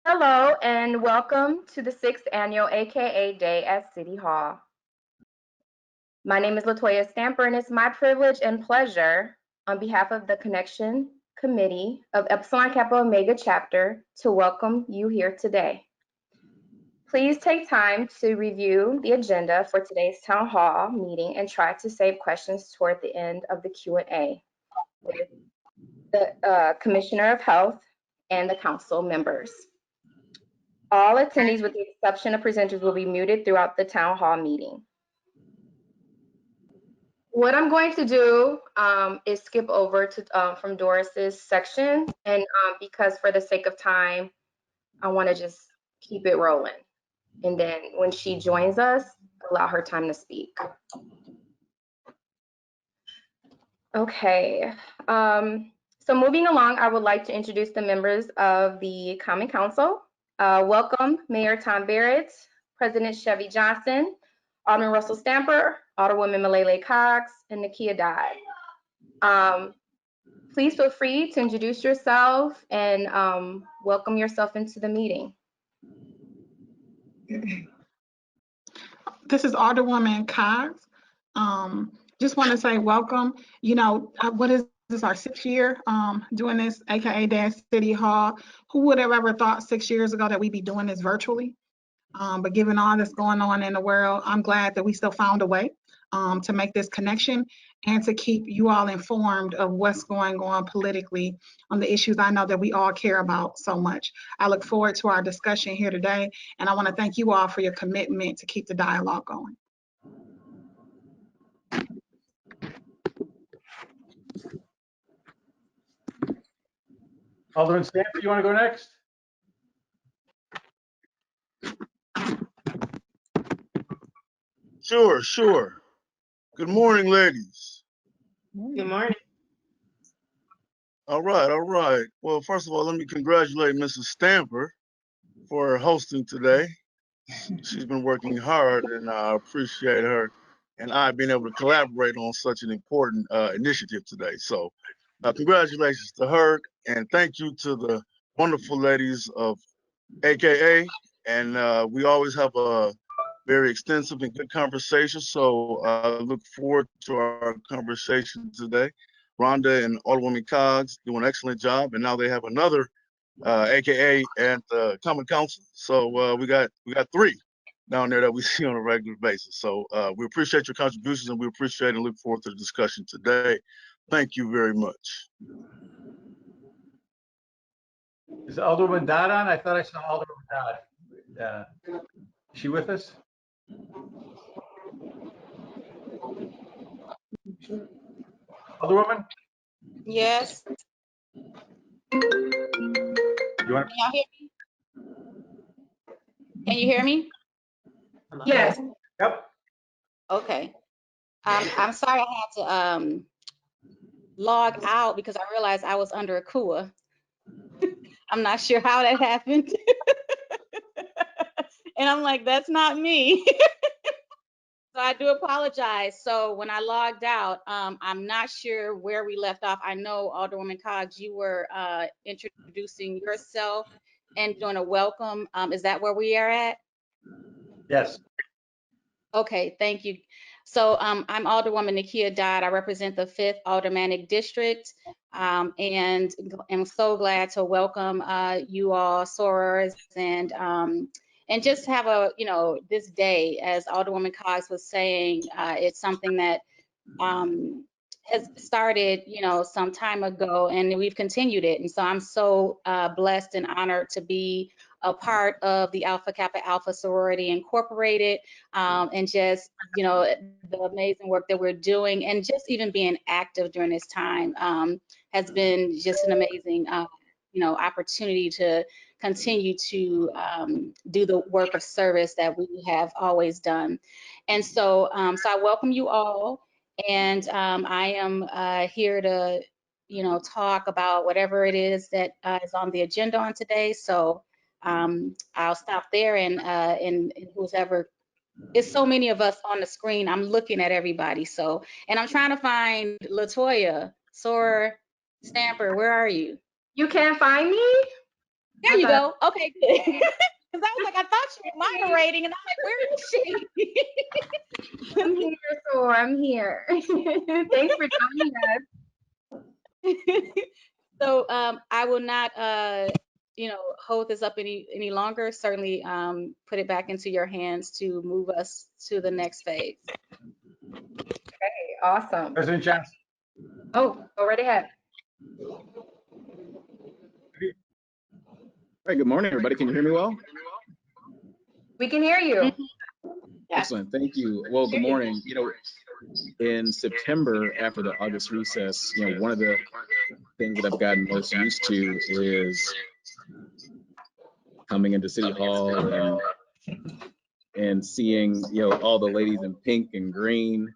Hello and welcome to the 6th annual AKA Day at City Hall. My name is Latoya Stamper and it's my privilege and pleasure on behalf of the Connection Committee of Epsilon Kappa Omega Chapter to welcome you here today. Please take time to review the agenda for today's town hall meeting and try to save questions toward the end of the Q&A with the Commissioner of Health and the council members. All attendees, with the exception of presenters, will be muted throughout the town hall meeting. What I'm going to do is skip over to from Doris's section, and because for the sake of time, I want to just keep it rolling. And then when she joins us, allow her time to speak. Okay. So moving along, I would like to introduce the members of the Common Council. Welcome, Mayor Tom Barrett, President Chevy Johnson, Alderman Russell Stamper, Alderwoman Malele Cox, and Nakia Dodd. Please feel free to introduce yourself and welcome yourself into the meeting. This is Alderwoman Cox. Just want to say welcome. You know, what is this, our 6th year doing this, AKA Day at City Hall? Who would have ever thought 6 years ago that we'd be doing this virtually? But given all that's going on in the world, I'm glad that we still found a way to make this connection and to keep you all informed of what's going on politically on the issues I know that we all care about so much. I look forward to our discussion here today, and I want to thank you all for your commitment to keep the dialogue going. Alderman Stamper, you want to go next? Sure. Good morning, ladies. Good morning. All right. Well, first of all, let me congratulate Mrs. Stamper for hosting today. She's been working hard, and I appreciate her and I being able to collaborate on such an important initiative today. So congratulations to her, and thank you to the wonderful ladies of AKA. And we always have a very extensive and good conversation. So I look forward to our conversation today. Rhonda and Alderwoman Cogs do an excellent job, and now they have another AKA at the Common Council. So we got 3 down there that we see on a regular basis. So we appreciate your contributions, and we appreciate and look forward to the discussion today. Thank you very much. Is Alderwoman Dodd on? I thought I saw Alderwoman Dodd. Is she with us? Alderwoman? Yes. You want? Can y'all hear me? Can you hear me? Yes. Yep. Okay. I'm sorry I had to log out because I realized I was under a KUA. I'm not sure how that happened. And I'm like, that's not me. So I do apologize. So when I logged out, I'm not sure where we left off. I know, Alderwoman Cogs, you were introducing yourself and doing a welcome. Is that where we are at? Yes. Okay, thank you. So I'm Alderwoman Nakia Dodd. I represent the 5th Aldermanic District, and I'm so glad to welcome you all, sorors, and just have a, this day, as Alderwoman Cox was saying, it's something that has started, some time ago, and we've continued it. And so I'm so blessed and honored to be a part of the Alpha Kappa Alpha Sorority Incorporated, and just, the amazing work that we're doing, and just even being active during this time has been just an amazing, opportunity to continue to do the work of service that we have always done. And so, so I welcome you all, and I am here to, talk about whatever it is that is on the agenda on today. So I'll stop there, and who's ever, it's so many of us on the screen. I'm looking at everybody. So, and I'm trying to find Latoya, Sora, Stamper. Where are you? You can't find me? There you go. Okay, good. Because I was like, I thought she was moderating, and I'm like, where is she? I'm here, so I'm here. Thanks for joining us. So I will not, hold this up any longer. Certainly put it back into your hands to move us to the next phase. Okay, awesome. President Johnson. Oh, go right ahead. All right, good morning, everybody. Can you hear me well? We can hear you. Excellent, thank you. Well, good morning. In September, after the August recess, one of the things that I've gotten most used to is coming into City Hall and seeing, all the ladies in pink and green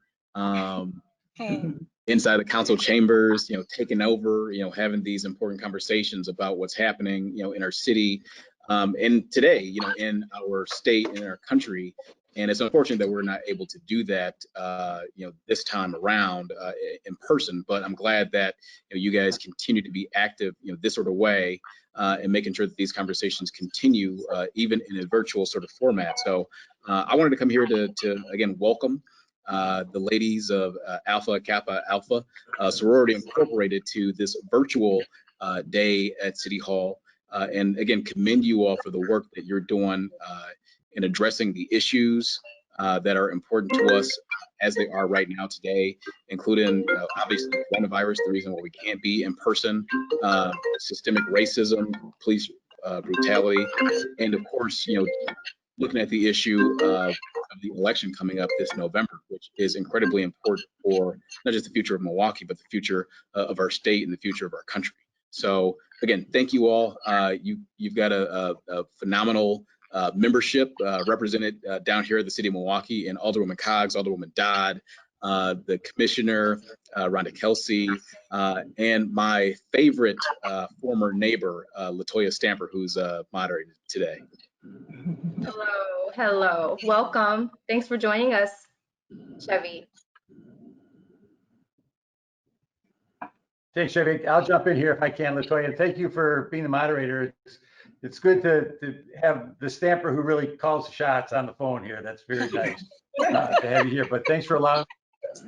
inside the council chambers, taking over, having these important conversations about what's happening, in our city, and today, in our state and in our country. And it's unfortunate that we're not able to do that, this time around in person. But I'm glad that you guys continue to be active, this sort of way, and making sure that these conversations continue, even in a virtual sort of format. So I wanted to come here to again welcome the ladies of Alpha Kappa Alpha Sorority Incorporated to this virtual day at City Hall, and again commend you all for the work that you're doing in addressing the issues that are important to us as they are right now today, including obviously coronavirus, the reason why we can't be in person, systemic racism, police brutality, and of course, looking at the issue of the election coming up this November, which is incredibly important for not just the future of Milwaukee, but the future of our state and the future of our country. So again, thank you all. You've got a phenomenal membership represented down here at the city of Milwaukee, and Alderwoman Coggs, Alderwoman Dodd, the commissioner, Rhonda Kelsey, and my favorite former neighbor, Latoya Stamper, who's moderated today. Hello. Welcome. Thanks for joining us, Chevy. Thanks, Chevy. I'll jump in here if I can, Latoya. Thank you for being the moderator. It's good to have the Stamper who really calls the shots on the phone here. That's very nice to have you here. But thanks for allowing me.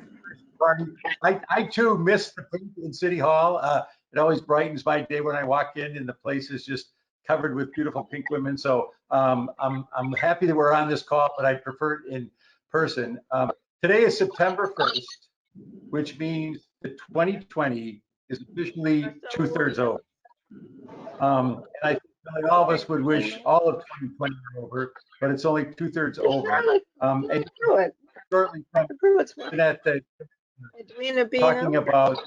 I too miss the pink in City Hall. It always brightens my day when I walk in, and the place is just covered with beautiful pink women. So I'm happy that we're on this call, but I prefer it in person. Today is September 1st, which means that 2020 is officially 2/3 over. And I think like all of us would wish all of 2020 were over, but it's only 2/3 over. And shortly from that, talking about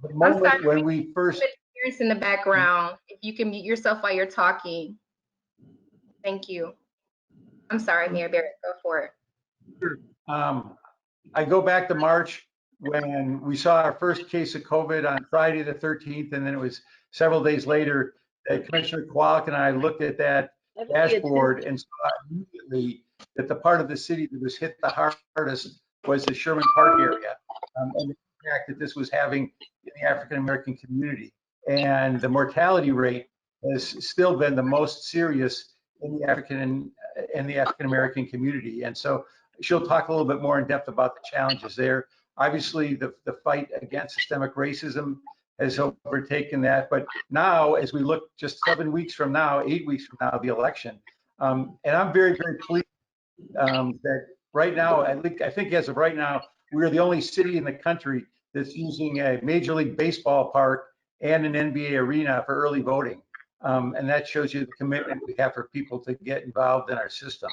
the moment when we first. Interference in the background. If you can mute yourself while you're talking. Thank you. I'm sorry, Mayor Barrett, go for it. I go back to March when we saw our first case of COVID on Friday the 13th, and then it was several days later that Commissioner Kowalik and I looked at that dashboard and saw immediately that the part of the city that was hit the hardest was the Sherman Park area, and the impact that this was having in the African-American community. And the mortality rate has still been the most serious in the African-American community. And so she'll talk a little bit more in depth about the challenges there. Obviously, the fight against systemic racism has overtaken that. But now, as we look just 7 weeks from now, 8 weeks from now, the election, and I'm very, very pleased that right now, I think as of right now, we're the only city in the country that's using a Major League Baseball park and an NBA arena for early voting. And that shows you the commitment we have for people to get involved in our system.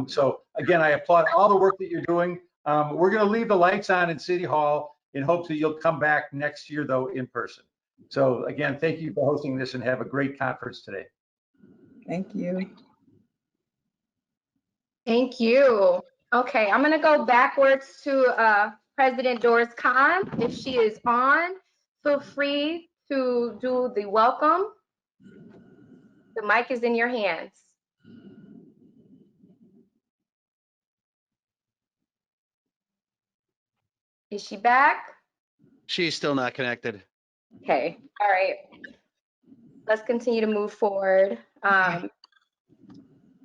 So again, I applaud all the work that you're doing. We're going to leave the lights on in City Hall in hopes that you'll come back next year, though, in person. So again, thank you for hosting this and have a great conference today. Thank you. Thank you. Okay, I'm going to go backwards to President Doris Kahn. If she is on, feel free to do the welcome. The mic is in your hands. Is she back? She's still not connected. Okay, all right. let's continue to move forward. All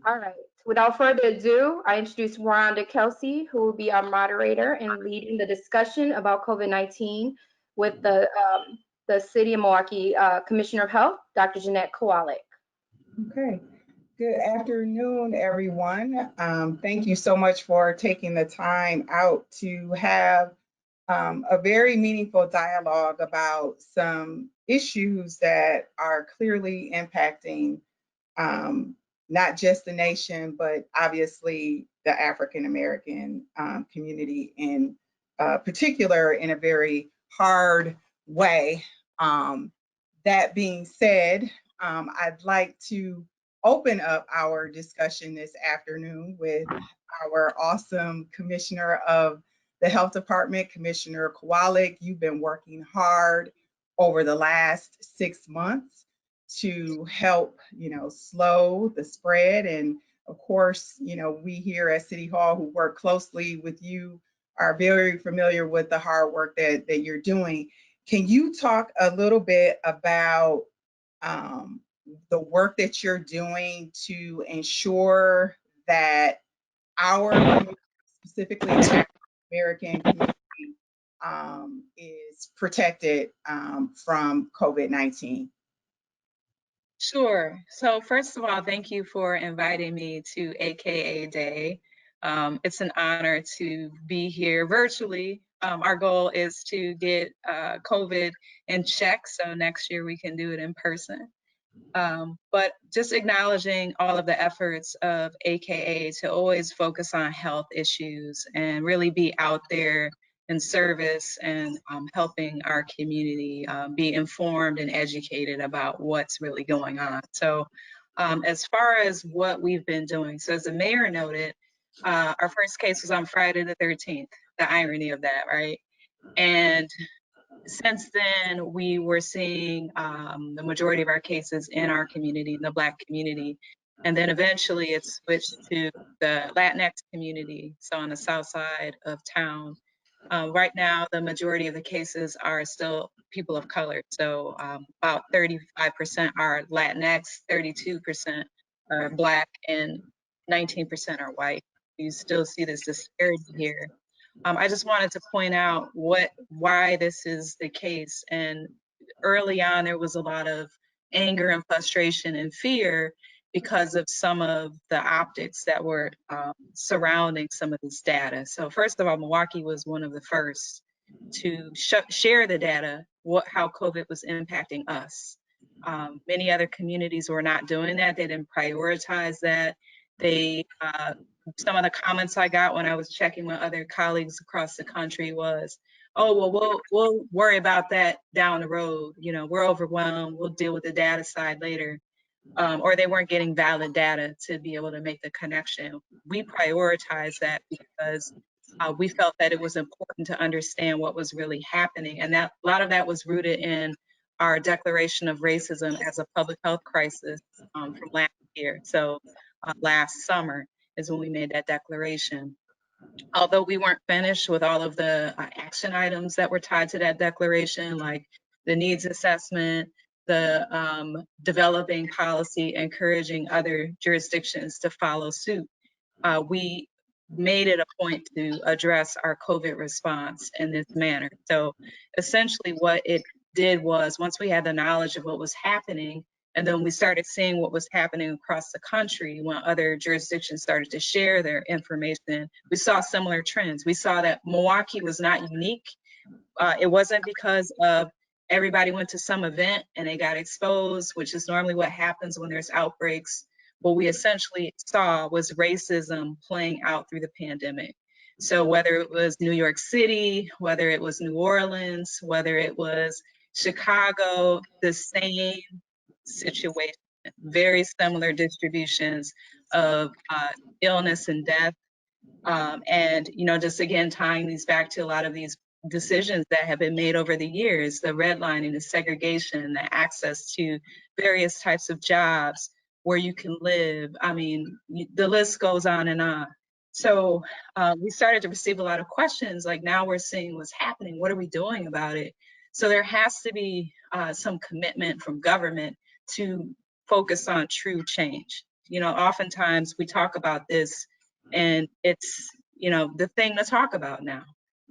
right. Without further ado, I introduce Rhonda Kelsey, who will be our moderator and leading the discussion about COVID-19 with the City of Milwaukee Commissioner of Health, Dr. Jeanette Kowalik. Okay. Good afternoon, everyone. Thank you so much for taking the time out to have a very meaningful dialogue about some issues that are clearly impacting not just the nation, but obviously the African American community in particular in a very hard way. That being said, I'd like to open up our discussion this afternoon with our awesome Commissioner of the Health Department, Commissioner Kowalik. You've been working hard over the last 6 months to help, slow the spread. And of course, we here at City Hall who work closely with you are very familiar with the hard work that you're doing. Can you talk a little bit about the work that you're doing to ensure that our community, specifically the African American community, is protected from COVID-19? Sure. So first of all, thank you for inviting me to AKA Day. It's an honor to be here virtually. Our goal is to get COVID in check, so next year we can do it in person. But just acknowledging all of the efforts of AKA to always focus on health issues and really be out there in service and helping our community be informed and educated about what's really going on. So as far as what we've been doing, so as the mayor noted, our first case was on Friday the 13th, the irony of that, right? And since then, we were seeing the majority of our cases in our community, in the Black community. And then eventually it switched to the Latinx community, so on the south side of town. Right now, the majority of the cases are still people of color. So about 35% are Latinx, 32% are Black, and 19% are white. You still see this disparity here. I just wanted to point out why this is the case. And early on, there was a lot of anger and frustration and fear because of some of the optics that were surrounding some of this data. So first of all, Milwaukee was one of the first to share the data, how COVID was impacting us. Many other communities were not doing that. They didn't prioritize that. Some of the comments I got when I was checking with other colleagues across the country was, oh, well, we'll worry about that down the road. We're overwhelmed. We'll deal with the data side later. Or they weren't getting valid data to be able to make the connection. We prioritized that because we felt that it was important to understand what was really happening. And that a lot of that was rooted in our declaration of racism as a public health crisis from last year. So last summer is when we made that declaration. Although we weren't finished with all of the action items that were tied to that declaration, like the needs assessment, the developing policy, encouraging other jurisdictions to follow suit, we made it a point to address our COVID response in this manner. So essentially what it did was, once we had the knowledge of what was happening, and then we started seeing what was happening across the country when other jurisdictions started to share their information, we saw similar trends. We saw that Milwaukee was not unique. It wasn't because of everybody went to some event and they got exposed, which is normally what happens when there's outbreaks. What we essentially saw was racism playing out through the pandemic. So whether it was New York City, whether it was New Orleans, whether it was Chicago, the same situation, very similar distributions of illness and death. And, just again, tying these back to a lot of these decisions that have been made over the years, the redlining, the segregation, the access to various types of jobs where you can live. I mean, the list goes on and on. So we started to receive a lot of questions, like, now we're seeing what's happening. What are we doing about it? So there has to be some commitment from government to focus on true change. You know, oftentimes we talk about this and it's, you know, the thing to talk about now,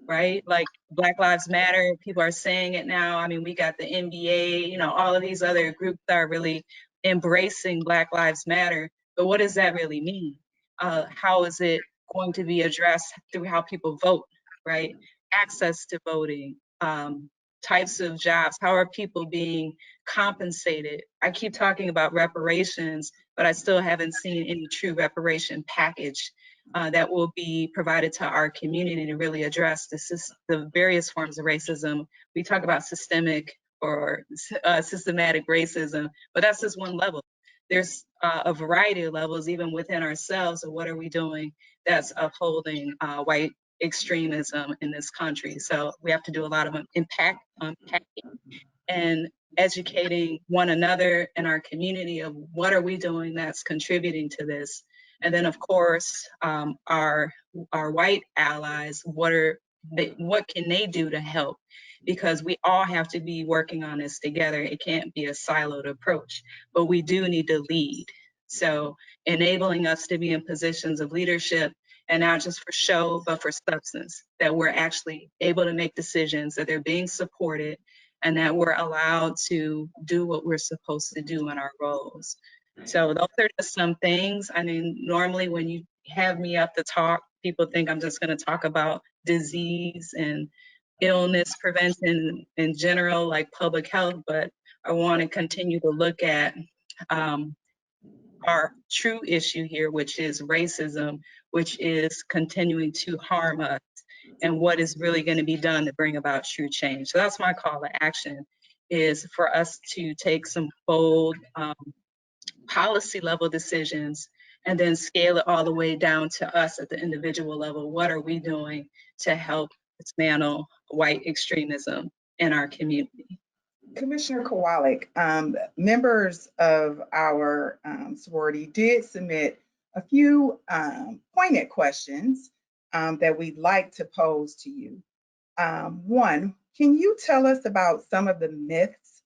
right? Like Black Lives Matter, people are saying it now. I mean, we got the NBA, you know, all of these other groups that are really embracing Black Lives Matter. But what does that really mean? How is it going to be addressed through how people vote, right? Access to voting, types of jobs, how are people being compensated? I keep talking about reparations, but I still haven't seen any true reparation package that will be provided to our community to really address the various forms of racism. We talk about systemic or systematic racism, but that's just one level. There's a variety of levels, even within ourselves, of what are we doing that's upholding white extremism in this country. So we have to do a lot of unpacking and educating one another and our community of what are we doing that's contributing to this. And then of course, our white allies, what can they do to help? Because we all have to be working on this together. It can't be a siloed approach, but we do need to lead. So enabling us to be in positions of leadership, and not just for show, but for substance, that we're actually able to make decisions, that they're being supported, and that we're allowed to do what we're supposed to do in our roles. So those are just some things. I mean, normally when you have me up to talk, people think I'm just going to talk about disease and illness prevention in general, like public health, but I want to continue to look at our true issue here, which is racism, which is continuing to harm us, and what is really going to be done to bring about true change. So that's my call to action, is for us to take some bold policy level decisions and then scale it all the way down to us at the individual level. What are we doing to help dismantle white extremism in our community? Commissioner Kowalik, members of our sorority did submit a few pointed questions that we'd like to pose to you. One, can you tell us about some of the myths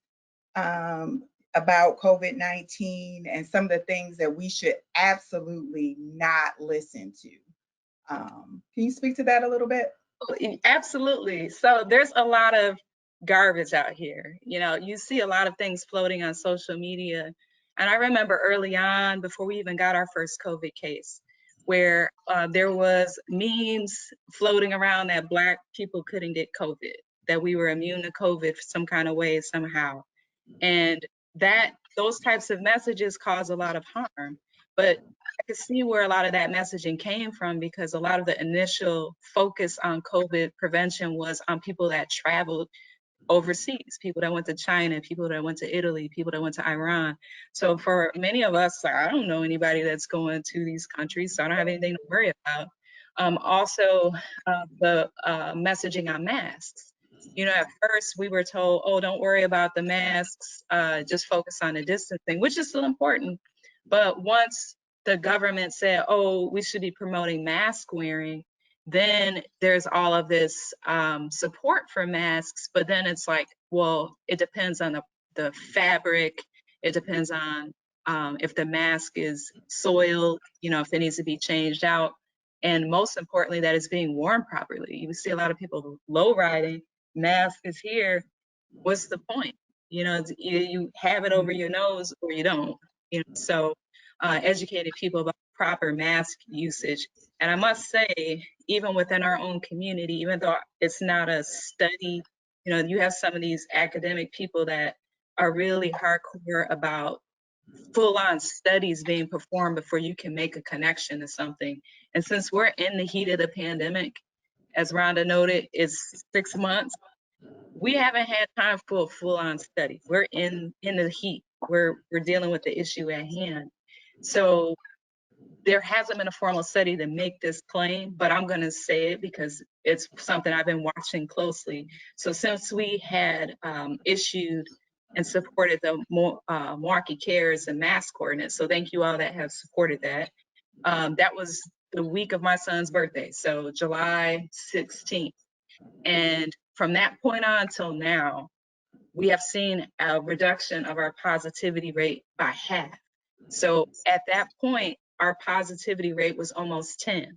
about COVID-19 and some of the things that we should absolutely not listen to? Can you speak to that a little bit? Absolutely. So there's a lot of garbage out here. You know, you see a lot of things floating on social media. And I remember early on, before we even got our first COVID case, where there was memes floating around that Black people couldn't get COVID, that we were immune to COVID some kind of way somehow. And those types of messages cause a lot of harm. But I could see where a lot of that messaging came from, because a lot of the initial focus on COVID prevention was on people that traveled overseas, people that went to China, people that went to Italy, people that went to Iran. So for many of us, I don't know anybody that's going to these countries, so I don't have anything to worry about. Also, the messaging on masks. You know, at first we were told, oh, don't worry about the masks, just focus on the distancing, which is still important. But once the government said, oh, we should be promoting mask wearing, then there's all of this support for masks, but then it's like, well, it depends on the fabric. It depends on if the mask is soiled, you know, if it needs to be changed out. And most importantly, that it's being worn properly. You see a lot of people low riding, mask is here. What's the point? You know, either you have it over your nose or you don't. You know, so educated people about proper mask usage. And I must say, even within our own community, even though it's not a study, you know, you have some of these academic people that are really hardcore about full-on studies being performed before you can make a connection to something. And since we're in the heat of the pandemic, as Rhonda noted, it's 6 months. We haven't had time for a full-on study. We're in the heat. We're dealing with the issue at hand. So there hasn't been a formal study to make this claim, but I'm going to say it because it's something I've been watching closely. So since we had issued and supported the Milwaukee Cares and mask ordinance, so thank you all that have supported that. That was the week of my son's birthday, so July 16th. And from that point on till now, we have seen a reduction of our positivity rate by half. So at that point, our positivity rate was almost 10.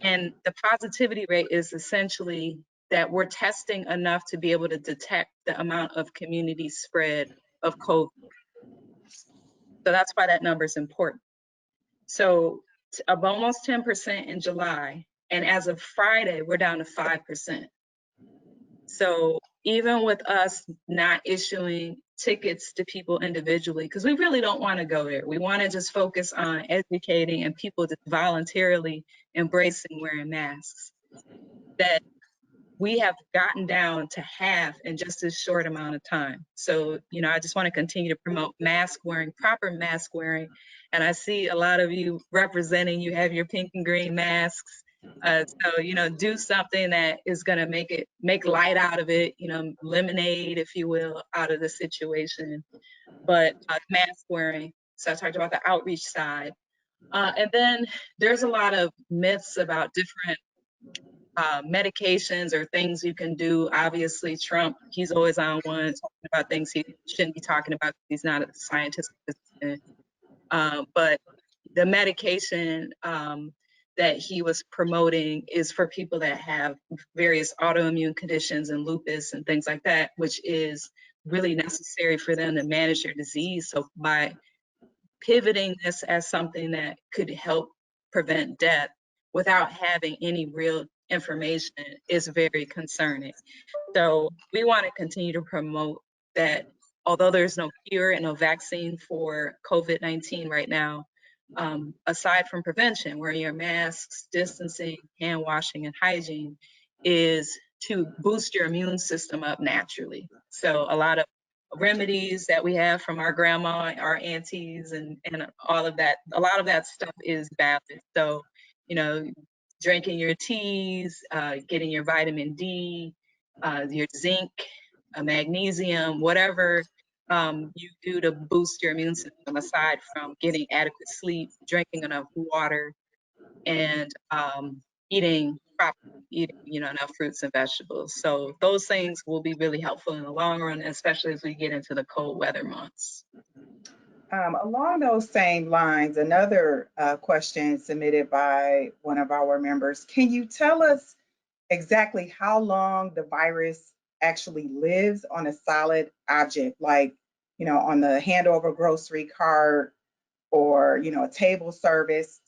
And the positivity rate is essentially that we're testing enough to be able to detect the amount of community spread of COVID. So that's why that number is important. So of almost 10% in July, and as of Friday, we're down to 5%. So even with us not issuing tickets to people individually, because we really don't want to go there. We want to just focus on educating and people just voluntarily embracing wearing masks. That we have gotten down to half in just this short amount of time. So, you know, I just want to continue to promote mask wearing, proper mask wearing. And I see a lot of you representing, you have your pink and green masks. So, you know, do something that is going to make light out of it, you know, lemonade, if you will, out of the situation. But mask wearing, so I talked about the outreach side. And then there's a lot of myths about different medications or things you can do. Obviously, Trump, he's always on one talking about things he shouldn't be talking about. He's not a scientist. But the medication that he was promoting is for people that have various autoimmune conditions and lupus and things like that, which is really necessary for them to manage their disease. So by pivoting this as something that could help prevent death without having any real information is very concerning. So we want to continue to promote that although there's no cure and no vaccine for COVID-19 right now, aside from prevention, wearing your masks, distancing, hand washing, and hygiene is to boost your immune system up naturally. So a lot of remedies that we have from our grandma, our aunties, and all of that, a lot of that stuff is valid. So, you know, drinking your teas, getting your vitamin D, your zinc, magnesium, whatever you do to boost your immune system, aside from getting adequate sleep, drinking enough water, and eating properly, you know, enough fruits and vegetables. So those things will be really helpful in the long run, especially as we get into the cold weather months. Along those same lines, another question submitted by one of our members. Can you tell us exactly how long the virus actually lives on a solid object, like, you know, on the handle of a grocery cart or, you know, a table surface?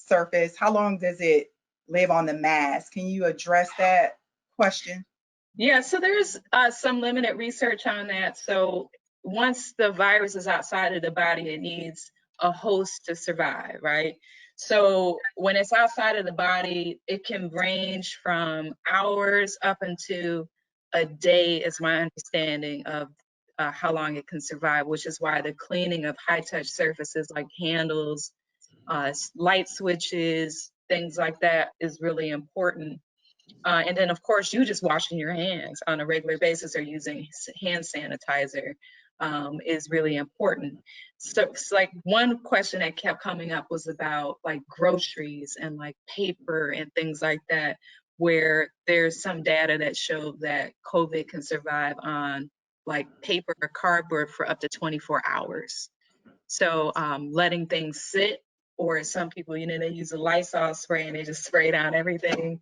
How long does it live on the mask? Can you address that question? Yeah, so there's some limited research on that. So once the virus is outside of the body, it needs a host to survive, right? So when it's outside of the body, it can range from hours up into a day, is my understanding of how long it can survive, which is why the cleaning of high-touch surfaces like handles, light switches, things like that is really important. And then, of course, you just washing your hands on a regular basis or using hand sanitizer is really important. So it's like one question that kept coming up was about like groceries and like paper and things like that, where there's some data that showed that COVID can survive on like paper or cardboard for up to 24 hours. So letting things sit, or some people, you know, they use a Lysol spray and they just spray down everything.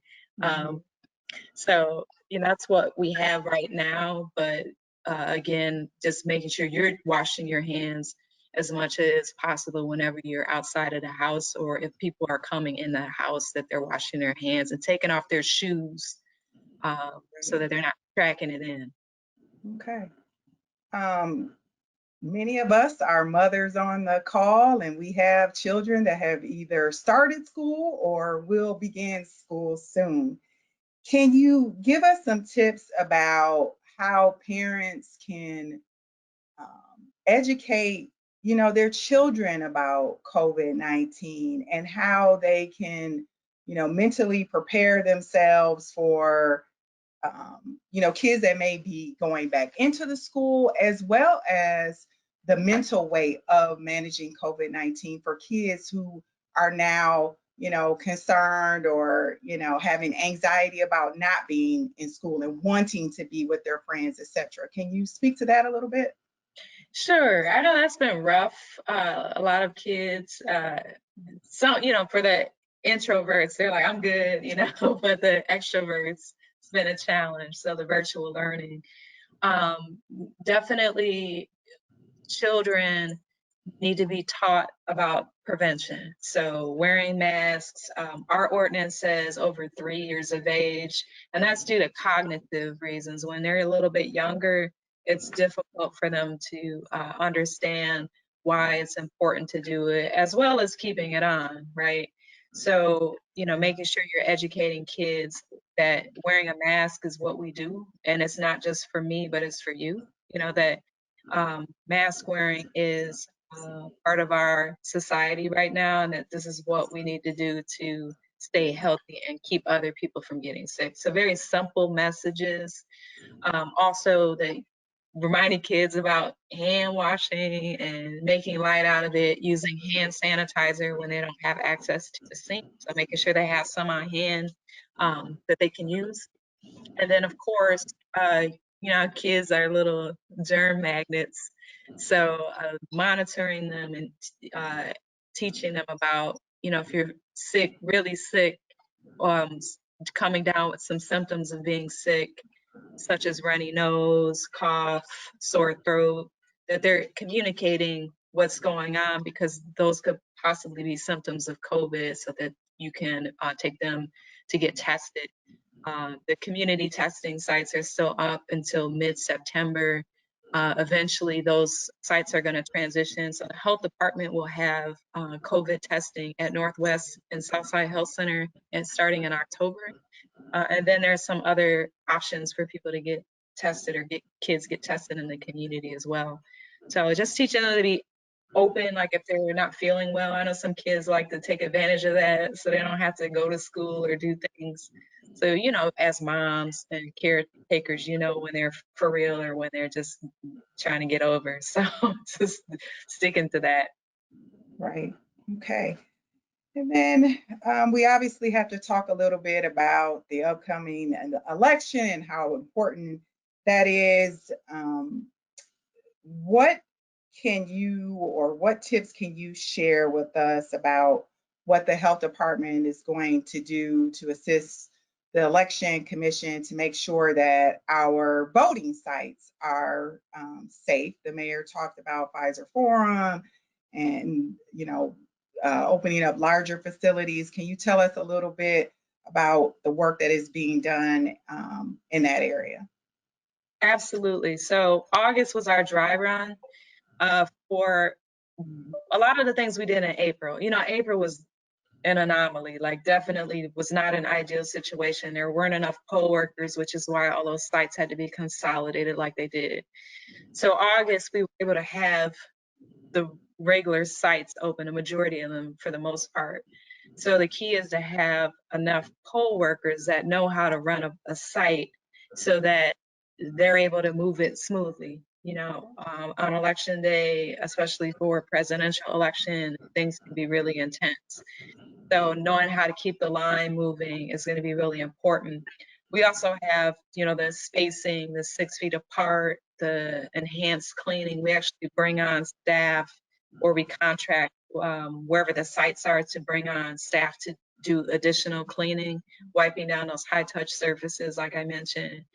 So, you know, that's what we have right now. But again, just making sure you're washing your hands as much as possible whenever you're outside of the house, or if people are coming in the house, that they're washing their hands and taking off their shoes so that they're not tracking it in. Okay. Many of us are mothers on the call, and we have children that have either started school or will begin school soon. Can you give us some tips about how parents can educate, you know, their children about COVID-19 and how they can, you know, mentally prepare themselves for, you know, kids that may be going back into the school, as well as the mental weight of managing COVID-19 for kids who are now concerned or, having anxiety about not being in school and wanting to be with their friends, etc. Can you speak to that a little bit? Sure. I know that's been rough. A lot of kids, some, for the introverts, they're like, I'm good, but the extroverts, it's been a challenge. So the virtual learning, definitely children need to be taught about prevention. So wearing masks, our ordinance says over 3 years of age, and that's due to cognitive reasons. When they're a little bit younger, it's difficult for them to understand why it's important to do it, as well as keeping it on, right? So, making sure you're educating kids that wearing a mask is what we do, and it's not just for me, but it's for you, that mask wearing is part of our society right now, and that this is what we need to do to stay healthy and keep other people from getting sick. So very simple messages. Also, the reminding kids about hand washing and making light out of it, using hand sanitizer when they don't have access to the sink. So making sure they have some on hand that they can use. And then, of course, kids are little germ magnets. So monitoring them and teaching them about, if you're sick, really sick, coming down with some symptoms of being sick, such as runny nose, cough, sore throat, that they're communicating what's going on, because those could possibly be symptoms of COVID, so that you can take them to get tested. The community testing sites are still up until mid-September. Eventually, those sites are going to transition. So the health department will have COVID testing at Northwest and Southside Health Center, and starting in October. And then there's some other options for people to get tested, or kids get tested in the community as well. So just teaching them to be open, like if they're not feeling well. I know some kids like to take advantage of that so they don't have to go to school or do things. So, as moms and caretakers, when they're for real or when they're just trying to get over. So just sticking to that. Right. Okay. And then we obviously have to talk a little bit about the upcoming election and how important that is. What tips can you share with us about what the health department is going to do to assist the election commission to make sure that our voting sites are safe? The mayor talked about Pfizer Forum and, opening up larger facilities. Can you tell us a little bit about the work that is being done in that area? Absolutely. So August was our dry run for a lot of the things we did in April. April was an anomaly, like definitely was not an ideal situation. There weren't enough poll workers, which is why all those sites had to be consolidated like they did. So August, we were able to have the regular sites open, a majority of them for the most part. So the key is to have enough poll workers that know how to run a site so that they're able to move it smoothly. On election day, especially for presidential election, things can be really intense. So knowing how to keep the line moving is going to be really important. We also have, the spacing, the 6 feet apart, the enhanced cleaning. We actually bring on staff, or we contract wherever the sites are to bring on staff to do additional cleaning, wiping down those high touch surfaces, like I mentioned.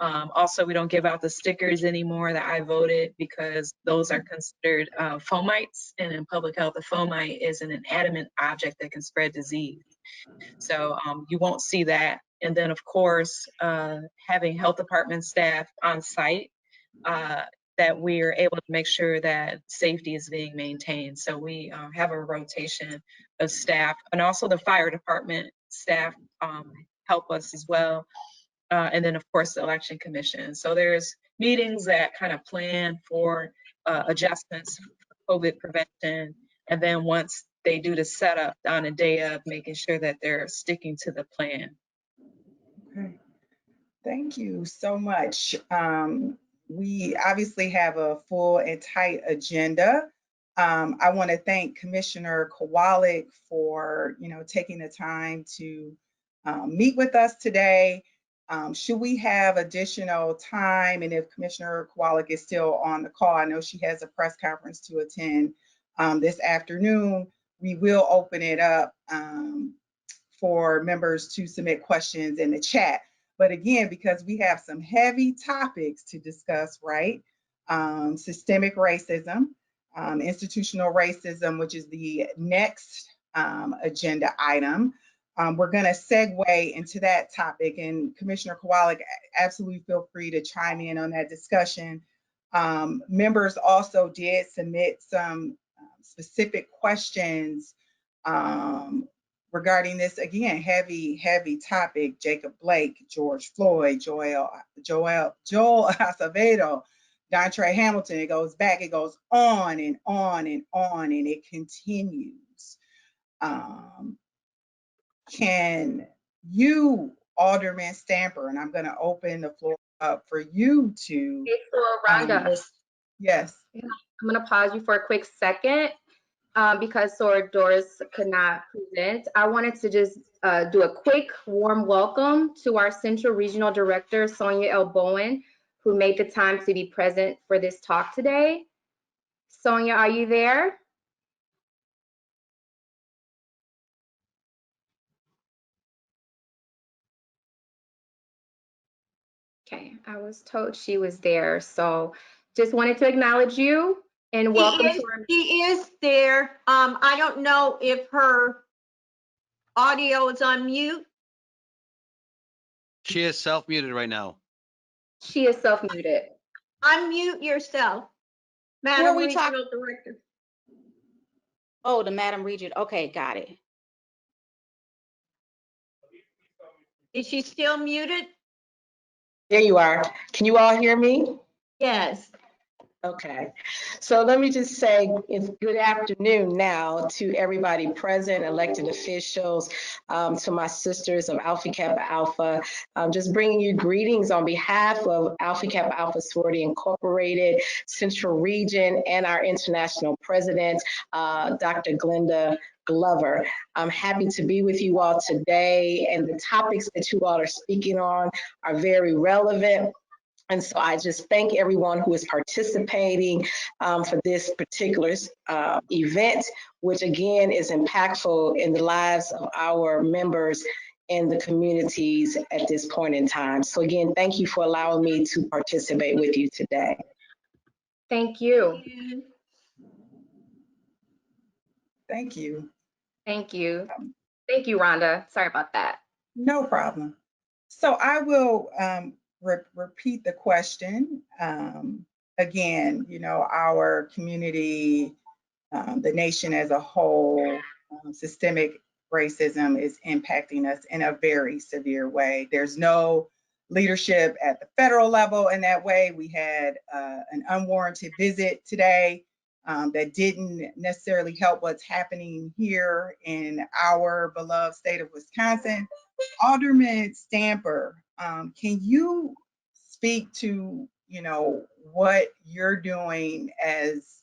Also, we don't give out the stickers anymore that I voted, because those are considered fomites, and in public health, a fomite is an inanimate object that can spread disease. So you won't see that. And then, of course, having health department staff on site, that we're able to make sure that safety is being maintained. So we have a rotation of staff, and also the fire department staff help us as well. And then, of course, the election commission. So there's meetings that kind of plan for adjustments for COVID prevention. And then once they do the setup on a day of, making sure that they're sticking to the plan. Okay. Thank you so much. We obviously have a full and tight agenda. I want to thank Commissioner Kowalik for, taking the time to meet with us today. Should we have additional time, and if Commissioner Kowalik is still on the call, I know she has a press conference to attend this afternoon, we will open it up for members to submit questions in the chat. But again, because we have some heavy topics to discuss, right? Systemic racism, institutional racism, which is the next agenda item. We're going to segue into that topic, and Commissioner Kowalik, absolutely feel free to chime in on that discussion. Members also did submit some specific questions regarding this, again, heavy topic: Jacob Blake, George Floyd, Joel Acevedo, Dontre Hamilton. It goes back, it goes on and on and on, and it continues. Can you, Alderman Stamper, and I'm going to open the floor up for you to. Okay, so Rhonda, Yes. I'm going to pause you for a quick second because Sora Doris could not present. I wanted to just do a quick warm welcome to our Central Regional Director, Sonia L. Bowen, who made the time to be present for this talk today. Sonia, are you there? Okay, I was told she was there, so just wanted to acknowledge you and welcome to our. She is there. I don't know if her audio is on mute. She is self-muted right now. She is self-muted. Unmute yourself, Madam Regional Director. Oh, the Madam Regent. Okay, got it. Is she still muted? There you are. Can you all hear me? Yes. Okay. So let me just say it's good afternoon now to everybody present, elected officials, to my sisters of Alpha Kappa Alpha. Just bringing you greetings on behalf of Alpha Kappa Alpha Sorority Incorporated, Central Region, and our international president, Dr. Glenda Glover. I'm happy to be with you all today, and the topics that you all are speaking on are very relevant. And so I just thank everyone who is participating for this particular event, which again is impactful in the lives of our members and the communities at this point in time. So again, thank you for allowing me to participate with you today. Thank you. Thank you. Thank you. Thank you, Rhonda. Sorry about that. No problem. So I will repeat the question. Again, our community, the nation as a whole, systemic racism is impacting us in a very severe way. There's no leadership at the federal level in that way. We had an unwarranted visit today that didn't necessarily help what's happening here in our beloved state of Wisconsin. Alderman Stamper, can you speak to, what you're doing as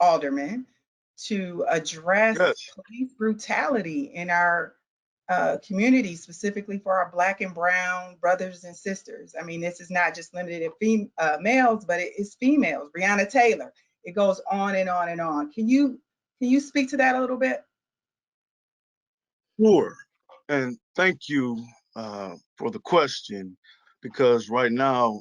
alderman to address police brutality in our community, specifically for our Black and Brown brothers and sisters? I mean, this is not just limited to males, but it is females. Breonna Taylor. It goes on and on and on. Can you speak to that a little bit? Sure. And thank you for the question, because right now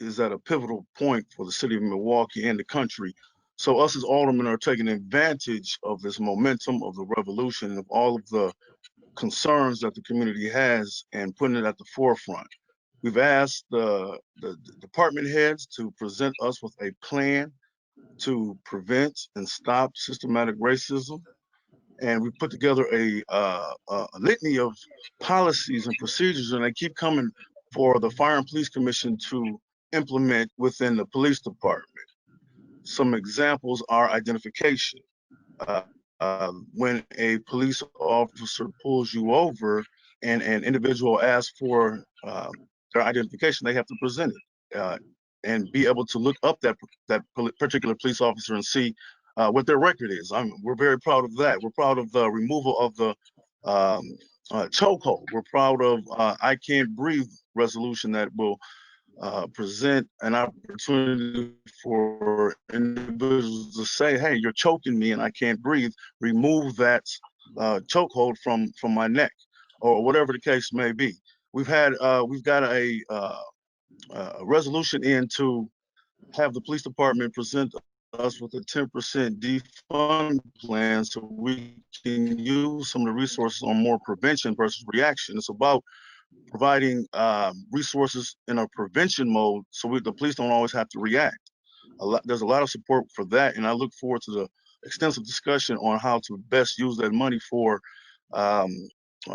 is at a pivotal point for the city of Milwaukee and the country. So us as aldermen are taking advantage of this momentum of the revolution and of all of the concerns that the community has and putting it at the forefront. We've asked the department heads to present us with a plan to prevent and stop systematic racism. And we put together a litany of policies and procedures, and they keep coming for the Fire and Police Commission to implement within the police department. Some examples are identification. When a police officer pulls you over and an individual asks for their identification, they have to present it. and be able to look up that particular police officer and see what their record is. We're very proud of that. We're proud of the removal of the chokehold. We're proud of I Can't Breathe resolution that will present an opportunity for individuals to say, hey, you're choking me and I can't breathe. Remove that chokehold from my neck, or whatever the case may be. We've got a resolution in to have the police department present us with a 10% defund plan so we can use some of the resources on more prevention versus reaction. It's about providing resources in a prevention mode so the police don't always have to react. There's a lot of support for that, and I look forward to the extensive discussion on how to best use that money for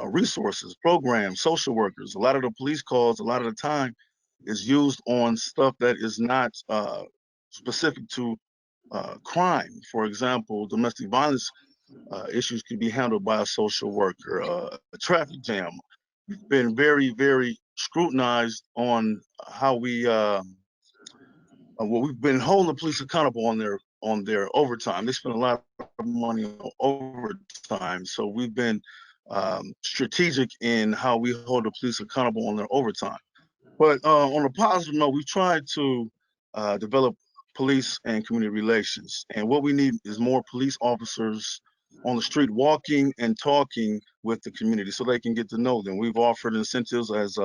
resources, programs, social workers. A lot of the police calls, a lot of the time, is used on stuff that is not specific to crime. For example, domestic violence issues can be handled by a social worker. A traffic jam. We've been very, very scrutinized on how we've been holding the police accountable on their overtime. They spend a lot of money on overtime, so we've been strategic in how we hold the police accountable on their overtime. But on a positive note, we've tried to develop police and community relations. And what we need is more police officers on the street walking and talking with the community so they can get to know them. We've offered incentives as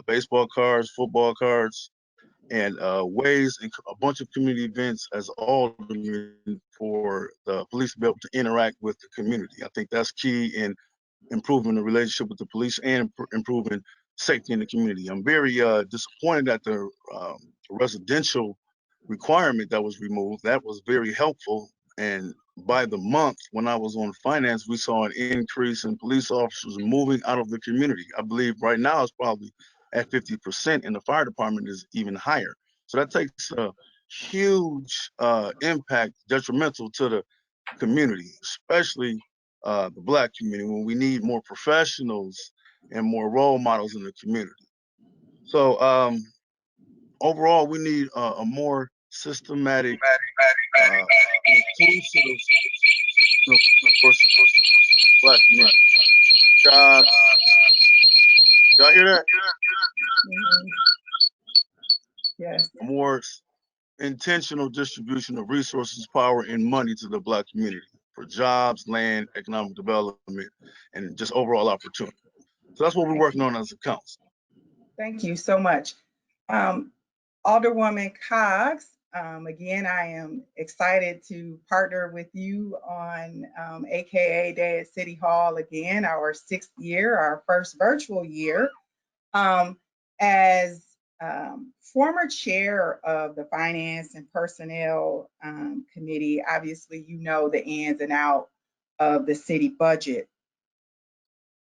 baseball cards, football cards, and ways and a bunch of community events as all for the police to be able to interact with the community. I think that's key in improving the relationship with the police and improving safety in the community. I'm very disappointed that the residential requirement that was removed. That was very helpful. And by the month, when I was on finance, we saw an increase in police officers moving out of the community. I believe right now it's probably at 50%, and the fire department is even higher. So that takes a huge impact, detrimental to the community, especially the Black community, when we need more professionals and more role models in the community. So overall, we need a more systematic, inclusive, Black community. Jobs. Y'all hear that? Yes. A more intentional distribution of resources, power, and money to the Black community for jobs, land, economic development, and just overall opportunity. So that's what we're working on as a council. Thank you so much. Alderwoman Cox, again, I am excited to partner with you on AKA Day at City Hall again, our 6th year, our first virtual year. As former chair of the Finance and Personnel Committee, obviously you know the ins and outs of the city budget.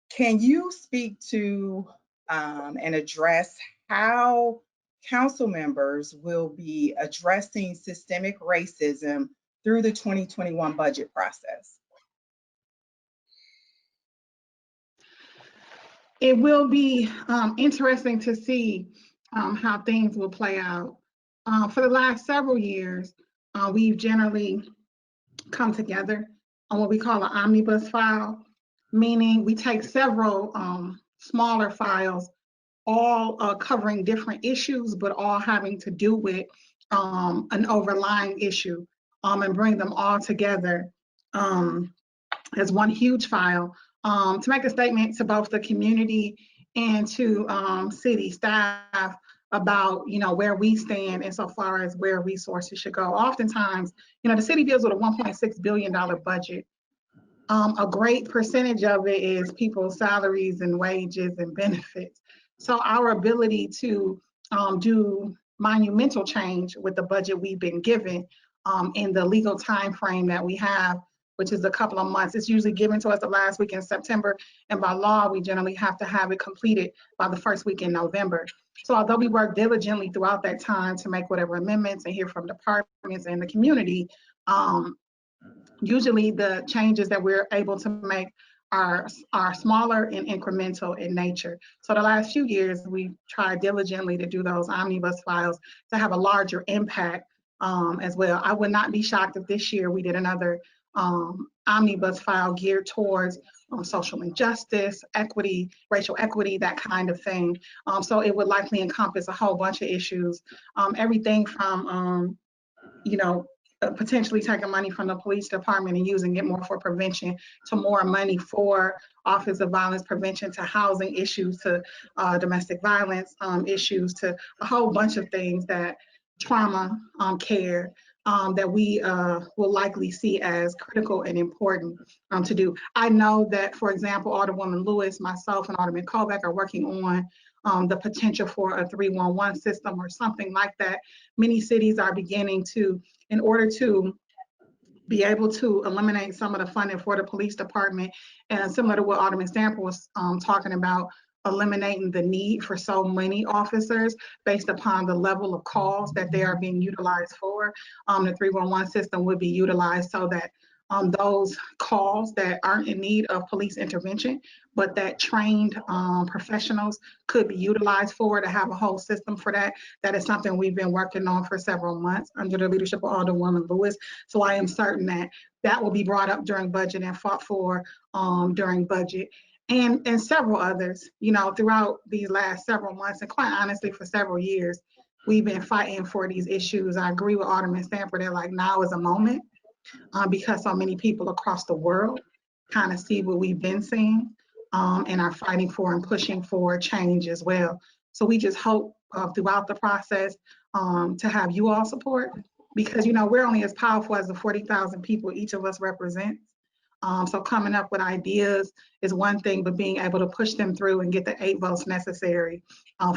Can you speak to and address how council members will be addressing systemic racism through the 2021 budget process? It will be interesting to see how things will play out. For the last several years, we've generally come together on what we call an omnibus file, meaning we take several smaller files, all covering different issues, but all having to do with an overlying issue, and bring them all together as one huge file to make a statement to both the community and to city staff about, you know, where we stand insofar as where resources should go. Oftentimes, you know, the city deals with a $1.6 billion budget. A great percentage of it is people's salaries and wages and benefits. So our ability to do monumental change with the budget we've been given in the legal time frame that we have, which is a couple of months. It's usually given to us the last week in September, and by law, we generally have to have it completed by the first week in November. So although we work diligently throughout that time to make whatever amendments and hear from departments and the community, usually the changes that we're able to make are smaller and incremental in nature. So the last few years, we've tried diligently to do those omnibus files to have a larger impact as well. I would not be shocked if this year we did another omnibus file geared towards social injustice, equity, racial equity, that kind of thing. So it would likely encompass a whole bunch of issues, everything from potentially taking money from the police department and using it more for prevention, to more money for Office of Violence Prevention, to housing issues, to domestic violence issues, to a whole bunch of things, that trauma care that we will likely see as critical and important to do. I know that, for example, Alderwoman Lewis, myself, and Alderman Kovac are working on the potential for a 311 system or something like that. Many cities are beginning to, in order to be able to eliminate some of the funding for the police department, and similar to what Alderman Stamper was talking about, eliminating the need for so many officers based upon the level of calls that they are being utilized for. The 311 system would be utilized so that those calls that aren't in need of police intervention, but that trained professionals could be utilized for, to have a whole system for that. That is something we've been working on for several months under the leadership of Alderwoman Lewis. So I am certain that that will be brought up during budget and fought for during budget. And several others, throughout these last several months, and quite honestly, for several years, we've been fighting for these issues. I agree with Alderman Stamper that now is a moment, because so many people across the world kind of see what we've been seeing and are fighting for and pushing for change as well. So we just hope throughout the process to have you all support, because we're only as powerful as the 40,000 people each of us represents. So coming up with ideas is one thing, but being able to push them through and get the 8 votes necessary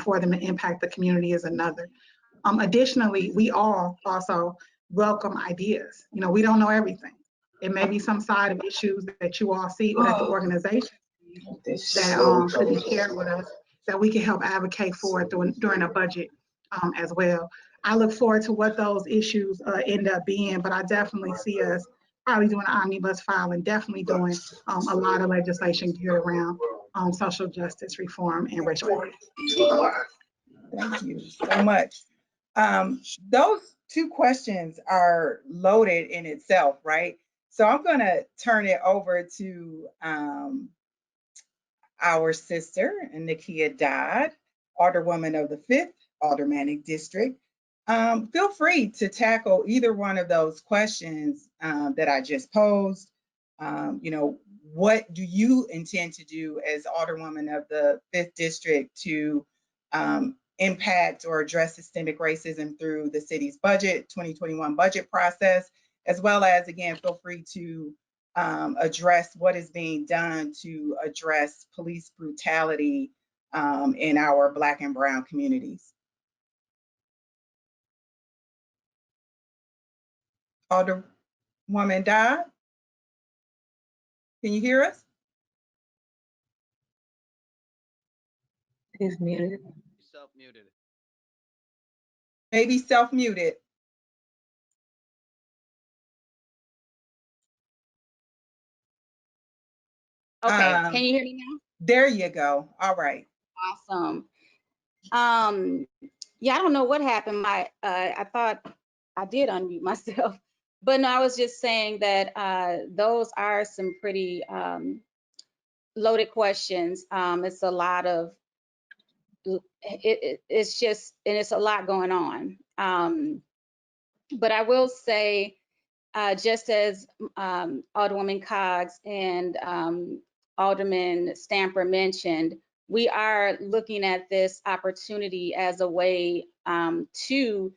for them to impact the community is another. Additionally, we all also welcome ideas. We don't know everything. It may be some side of issues that you all see or that the organization that could be shared with us, that we can help advocate for during a budget as well. I look forward to what those issues end up being, but I definitely see us probably doing an omnibus file and definitely doing a lot of legislation geared around social justice reform and racial equity. Thank you so much. Those 2 questions are loaded in itself, right? So I'm going to turn it over to our sister, Nakia Dodd, Alderwoman of the 5th Aldermanic District. Feel free to tackle either one of those questions that I just posed. What do you intend to do as Alderwoman of the 5th District to impact or address systemic racism through the city's budget, 2021 budget process, as well as, again, feel free to address what is being done to address police brutality in our Black and Brown communities. Alderwoman Dodd, can you hear us? He's muted. Self-muted. Maybe self-muted. Okay, can you hear me now? There you go. All right. Awesome. Yeah, I don't know what happened. I thought I did unmute myself, but no, I was just saying that those are some pretty loaded questions. It's a lot of, it's just, and it's a lot going on. But I will say, just as Alderwoman Coggs and Alderman Stamper mentioned, we are looking at this opportunity as a way to,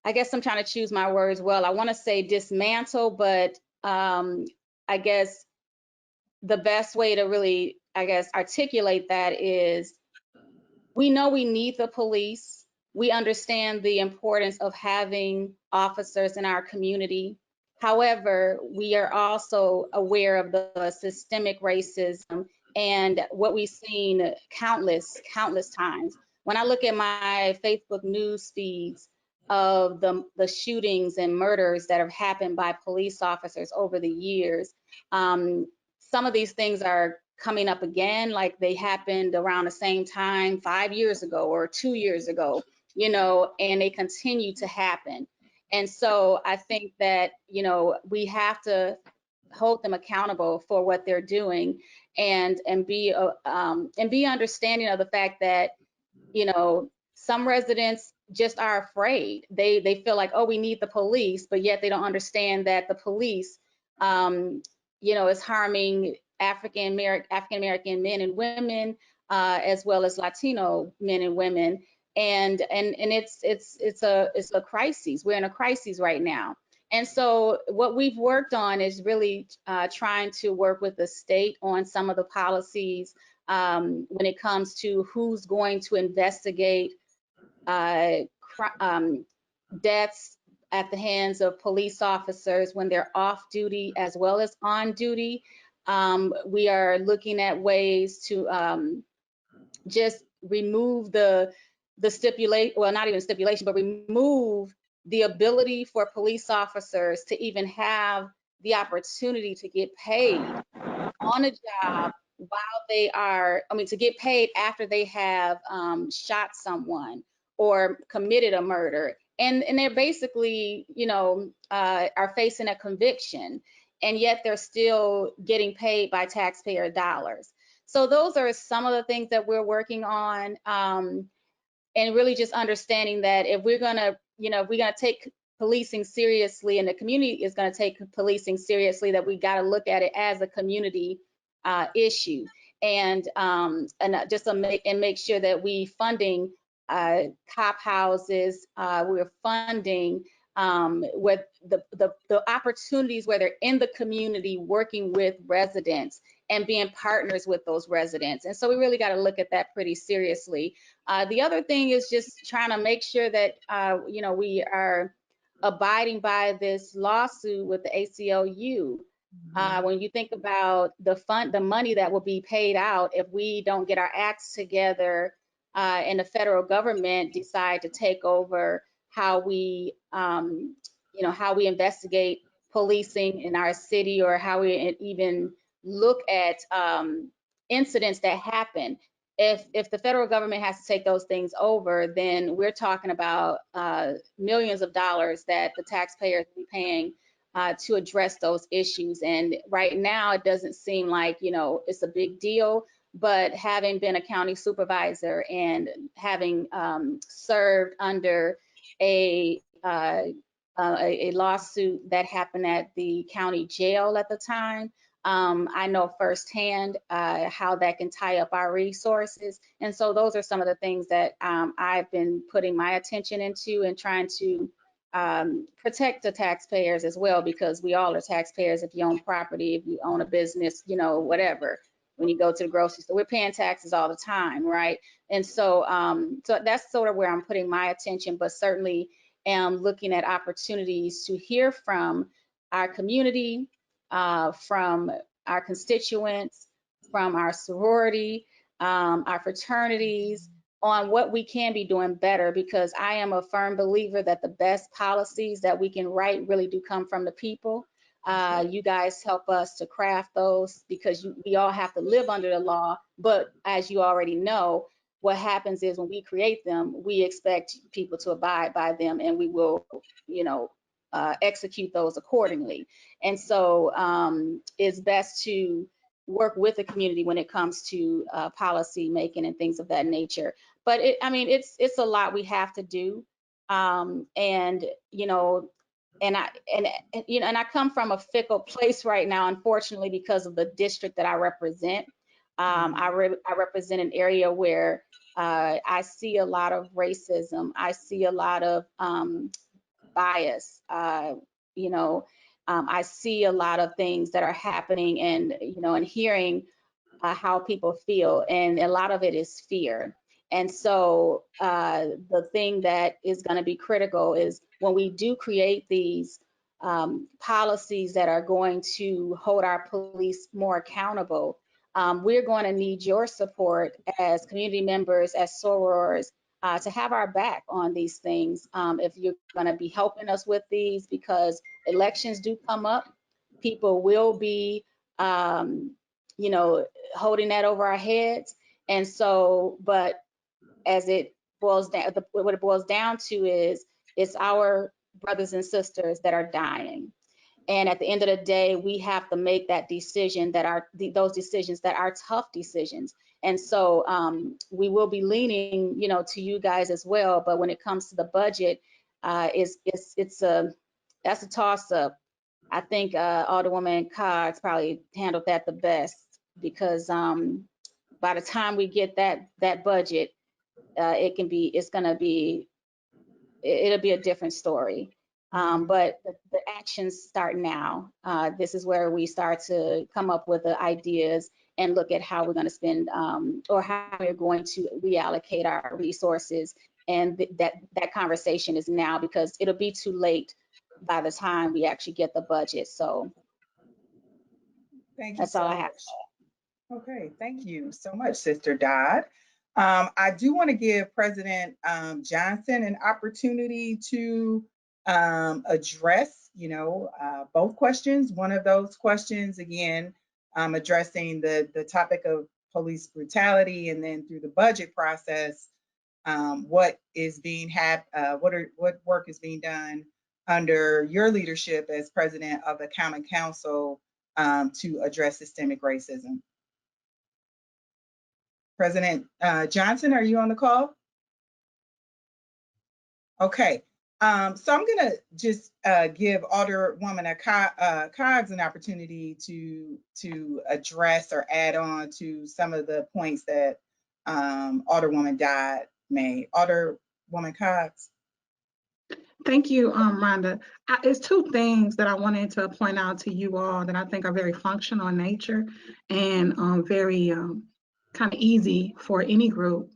I guess I'm trying to choose my words well. I want to say dismantle, but I guess the best way to really, articulate that is, we know we need the police. We understand the importance of having officers in our community. However, we are also aware of the systemic racism and what we've seen countless times. When I look at my Facebook news feeds, of the shootings and murders that have happened by police officers over the years. Some of these things are coming up again, like they happened around the same time 5 years ago or 2 years ago, you know, and they continue to happen. And so I think that, you know, we have to hold them accountable for what they're doing, and be understanding of the fact that, you know, some residents just are afraid. They feel like, oh, we need the police, but yet they don't understand that the police, you know, is harming African American men and women, as well as Latino men and women. And it's a crisis. We're in a crisis right now. And so what we've worked on is really trying to work with the state on some of the policies when it comes to who's going to investigate deaths at the hands of police officers when they're off duty as well as on duty. We are looking at ways to just remove the stipulation, well, not even stipulation, but remove the ability for police officers to even have the opportunity to get paid on a job while they are, I mean, to get paid after they have shot someone or committed a murder. And they're basically, you know, are facing a conviction, and yet they're still getting paid by taxpayer dollars. So those are some of the things that we're working on, and really just understanding that if we're gonna, you know, if we're gonna take policing seriously and the community is gonna take policing seriously, that we gotta look at it as a community issue, and just to make sure that we funding cop houses, we're funding with the opportunities where they're in the community working with residents and being partners with those residents. And so we really got to look at that pretty seriously. The other thing is just trying to make sure that you know, we are abiding by this lawsuit with the ACLU. When you think about the money that will be paid out if we don't get our acts together, and the federal government decide to take over how we, you know, how we investigate policing in our city, or how we even look at incidents that happen. If the federal government has to take those things over, then we're talking about millions of dollars that the taxpayers will be paying to address those issues. And right now, it doesn't seem like, you know, it's a big deal. But having been a county supervisor and having served under a lawsuit that happened at the county jail at the time, I know firsthand how that can tie up our resources. And so those are some of the things that I've been putting my attention into and trying to protect the taxpayers as well, because we all are taxpayers. If you own property, if you own a business, you know, whatever. When you go to the grocery store, we're paying taxes all the time, right? And so, so that's sort of where I'm putting my attention, but certainly am looking at opportunities to hear from our community, from our constituents, from our sorority, our fraternities, on what we can be doing better, because I am a firm believer that the best policies that we can write really do come from the people. You guys help us to craft those, because we all have to live under the law. But as you already know, what happens is when we create them, we expect people to abide by them, and we will, you know, execute those accordingly. And so it's best to work with the community when it comes to policy making and things of that nature. But I mean, it's a lot we have to do, and you know. And you know, and I come from a fickle place right now, unfortunately, because of the district that I represent. I represent an area where I see a lot of racism. I see a lot of bias. You know, I see a lot of things that are happening, and you know, and hearing how people feel, and a lot of it is fear. And so the thing that is going to be critical is when we do create these policies that are going to hold our police more accountable, we're going to need your support as community members, as sorors, to have our back on these things. If you're going to be helping us with these, because elections do come up, people will be, you know, holding that over our heads. And so, but as it boils down, what it boils down to is it's our brothers and sisters that are dying. And at the end of the day, we have to make that decision that are those decisions that are tough decisions. And so we will be leaning, you know, to you guys as well. But when it comes to the budget, that's a toss up. I think Alderwoman Cox probably handled that the best, because by the time we get that budget, it'll be a different story. But the actions start now. This is where we start to come up with the ideas and look at how we're going to spend or how we're going to reallocate our resources. And that conversation is now, because it'll be too late by the time we actually get the budget. So Thank you that's so all I have. much. Okay, thank you so much, Sister Dodd. I do want to give President Johnson an opportunity to address, you know, both questions. One of those questions, again, addressing the topic of police brutality, and then through the budget process, what work is being done under your leadership as president of the Common Council to address systemic racism. President Johnson, are you on the call? Okay, so I'm gonna just give Alderwoman Cox an opportunity to address or add on to some of the points that Alderwoman Dodd made. Alderwoman Cox. Thank you, Rhonda. It's two things that I wanted to point out to you all that I think are very functional in nature and very kind of easy for any group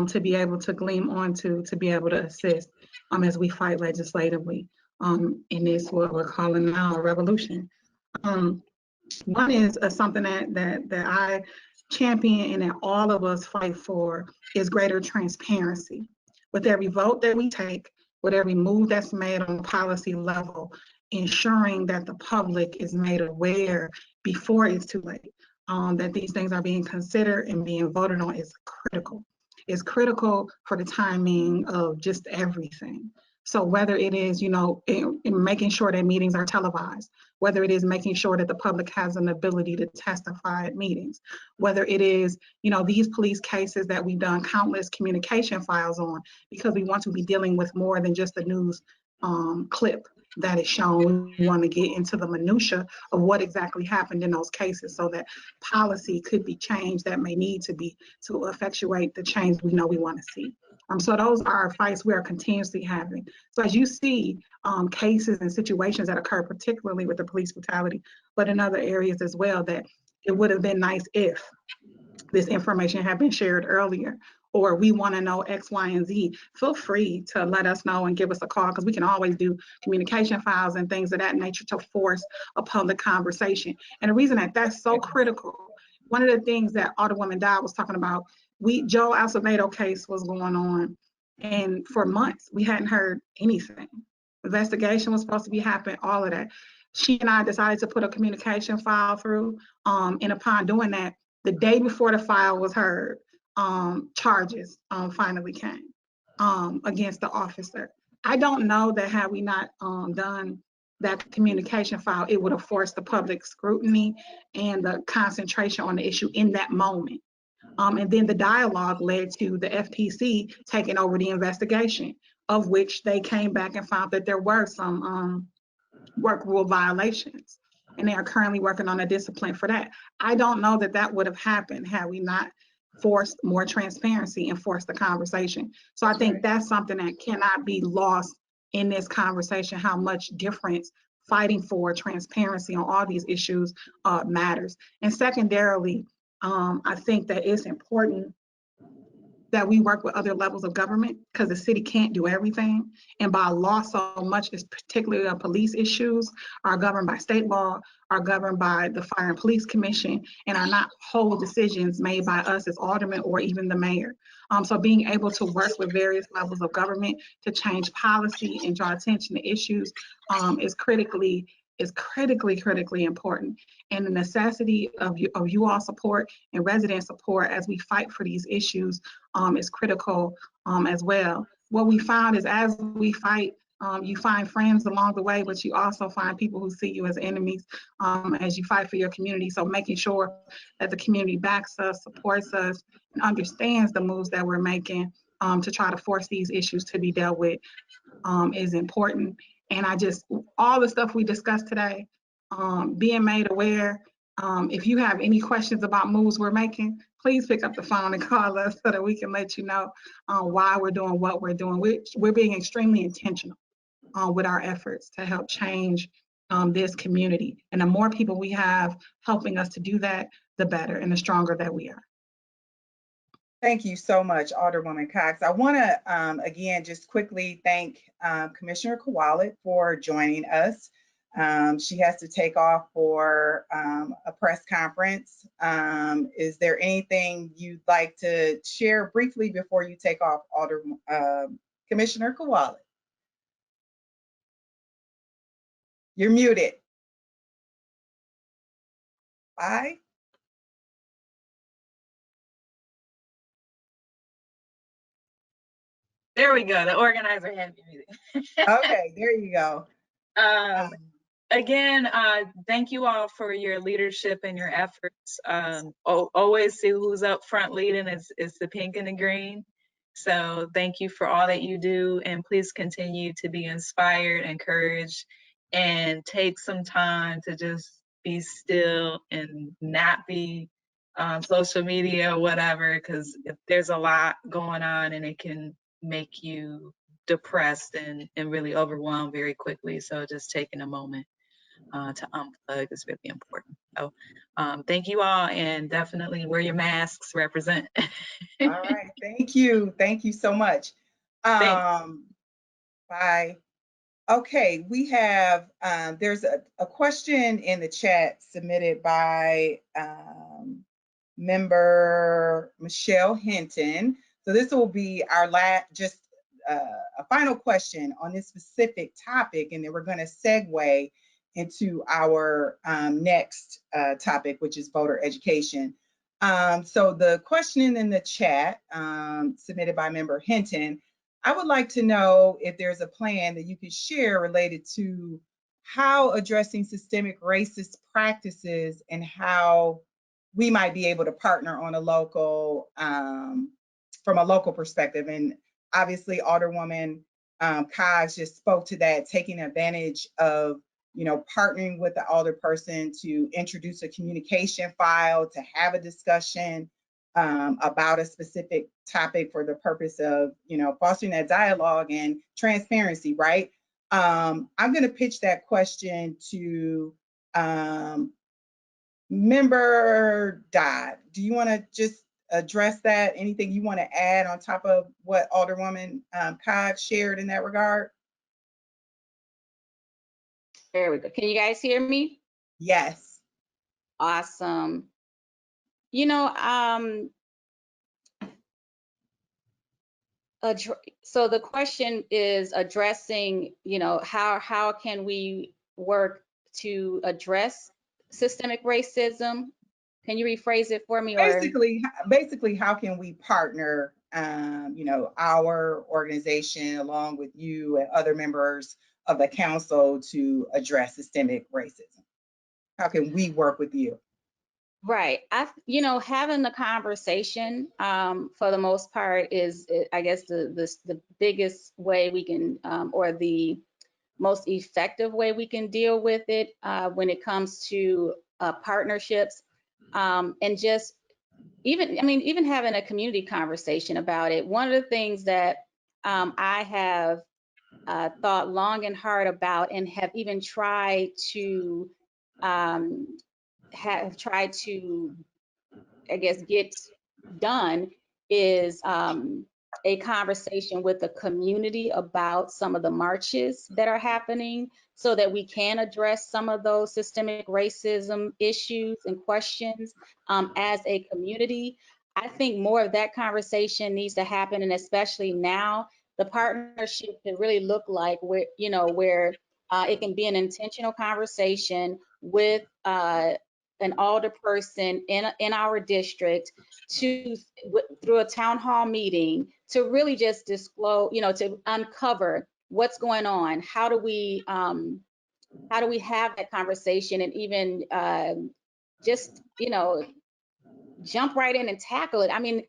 to be able to glean onto, to be able to assist as we fight legislatively in this, what we're calling now a revolution. One is something that I champion and that all of us fight for is greater transparency. With every vote that we take, with every move that's made on a policy level, ensuring that the public is made aware before it's too late, that these things are being considered and being voted on is critical. It's critical for the timing of just everything. So whether it is, you know, in making sure that meetings are televised, whether it is making sure that the public has an ability to testify at meetings, whether it is, you know, these police cases that we've done countless communication files on, because we want to be dealing with more than just the news clip that is shown. We want to get into the minutia of what exactly happened in those cases so that policy could be changed that may need to be to effectuate the change we know we want to see. So those are fights we are continuously having. So as you see cases and situations that occur, particularly with the police brutality, but in other areas as well, that it would have been nice if this information had been shared earlier, or we want to know X, Y, and Z, feel free to let us know and give us a call, because we can always do communication files and things of that nature to force a public conversation. And the reason that that's so critical, one of the things that Alderwoman Dodd was talking about, Joe Acevedo case was going on, and for months we hadn't heard anything. Investigation was supposed to be happening, all of that. She and I decided to put a communication file through, and upon doing that, the day before the file was heard, charges finally came against the officer. I don't know that had we not done that communication file, it would have forced the public scrutiny and the concentration on the issue in that moment. And then the dialogue led to the FTC taking over the investigation, of which they came back and found that there were some work rule violations, and they are currently working on a discipline for that. I don't know that that would have happened had we not forced more transparency and forced the conversation. So I think that's something that cannot be lost in this conversation, how much difference fighting for transparency on all these issues matters. And secondarily, I think that it's important that we work with other levels of government because the city can't do everything. And by law, so much is particularly on police issues are governed by state law, are governed by the Fire and Police Commission, and are not whole decisions made by us as aldermen or even the mayor. So being able to work with various levels of government to change policy and draw attention to issues is critically important. And the necessity of you all support and resident support as we fight for these issues is critical as well. What we found is as we fight, you find friends along the way, but you also find people who see you as enemies as you fight for your community. So making sure that the community backs us, supports us, and understands the moves that we're making to try to force these issues to be dealt with is important. And all the stuff we discussed today, being made aware, if you have any questions about moves we're making, please pick up the phone and call us so that we can let you know why we're doing what we're doing. We're being extremely intentional with our efforts to help change this community. And the more people we have helping us to do that, the better and the stronger that we are. Thank you so much, Alderwoman Cox. I want to, again, just quickly thank Commissioner Kowalik for joining us. She has to take off for a press conference. Is there anything you'd like to share briefly before you take off, Commissioner Kowalik? You're muted. Bye. There we go. The organizer had me muted. Okay, there you go. Again, thank you all for your leadership and your efforts. Always see who's up front leading is the pink and the green. So thank you for all that you do, and please continue to be inspired, encouraged, and take some time to just be still and not be social media or whatever, because there's a lot going on and it can make you depressed and really overwhelmed very quickly. So just taking a moment to unplug is really important. So thank you all, and definitely wear your masks, represent. All right, thank you. Thank you so much. Bye. Okay, we have, there's a question in the chat submitted by member Michelle Hinton. So this will be our last, a final question on this specific topic, and then we're going to segue into our next topic, which is voter education. So the question in the chat submitted by member Hinton, I would like to know if there's a plan that you could share related to how addressing systemic racist practices and how we might be able to partner on a local, from a local perspective. And obviously Alderwoman Cox just spoke to that, taking advantage of, partnering with the alderperson to introduce a communication file, to have a discussion about a specific topic for the purpose of, fostering that dialogue and transparency, right? I'm going to pitch that question to Member Dodd. Do you want to just address that? Anything you want to add on top of what Alderwoman Cox shared in that regard? There we go. Can you guys hear me? Yes. Awesome. So the question is addressing, how can we work to address systemic racism? Can you rephrase it for me? Basically, how can we partner, our organization along with you and other members of the council to address systemic racism? How can we work with you? Right. Having the conversation for the most part is, I guess, the biggest way we can, or the most effective way we can deal with it when it comes to partnerships, and just even having a community conversation about it. One of the things that I have thought long and hard about, and have even tried to I guess, get done, is a conversation with the community about some of the marches that are happening so that we can address some of those systemic racism issues and questions as a community. I think more of that conversation needs to happen, and especially now, the partnership can really look like where, you know, where it can be an intentional conversation with an alderperson in our district to through a town hall meeting to really just disclose, you know, to uncover what's going on. How do we have that conversation and even just, you know, jump right in and tackle it? I mean,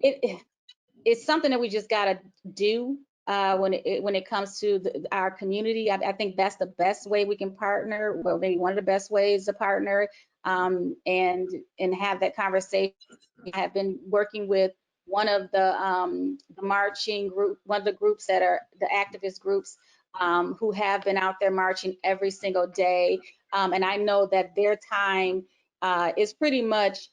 it's something that we just got to do when it comes to our community. I think that's the best way we can partner. Well, maybe one of the best ways to partner and have that conversation. I have been working with one of the marching group, one of the groups that are the activist groups who have been out there marching every single day. And I know that their time is pretty much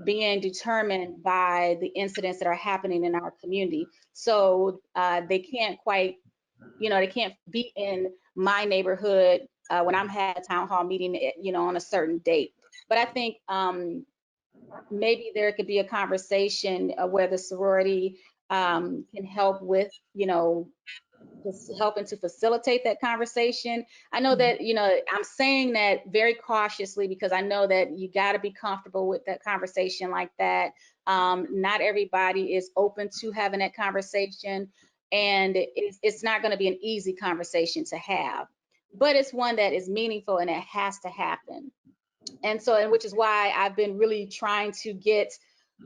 being determined by the incidents that are happening in our community. So they can't quite, you know, they can't be in my neighborhood when I'm having a town hall meeting, you know, on a certain date. But I think maybe there could be a conversation where the sorority can help with, you know, just helping to facilitate that conversation. I know that, you know, I'm saying that very cautiously because I know that you got to be comfortable with that conversation like that. Not everybody is open to having that conversation, and it's not going to be an easy conversation to have, but it's one that is meaningful and it has to happen. And so, and which is why I've been really trying to get,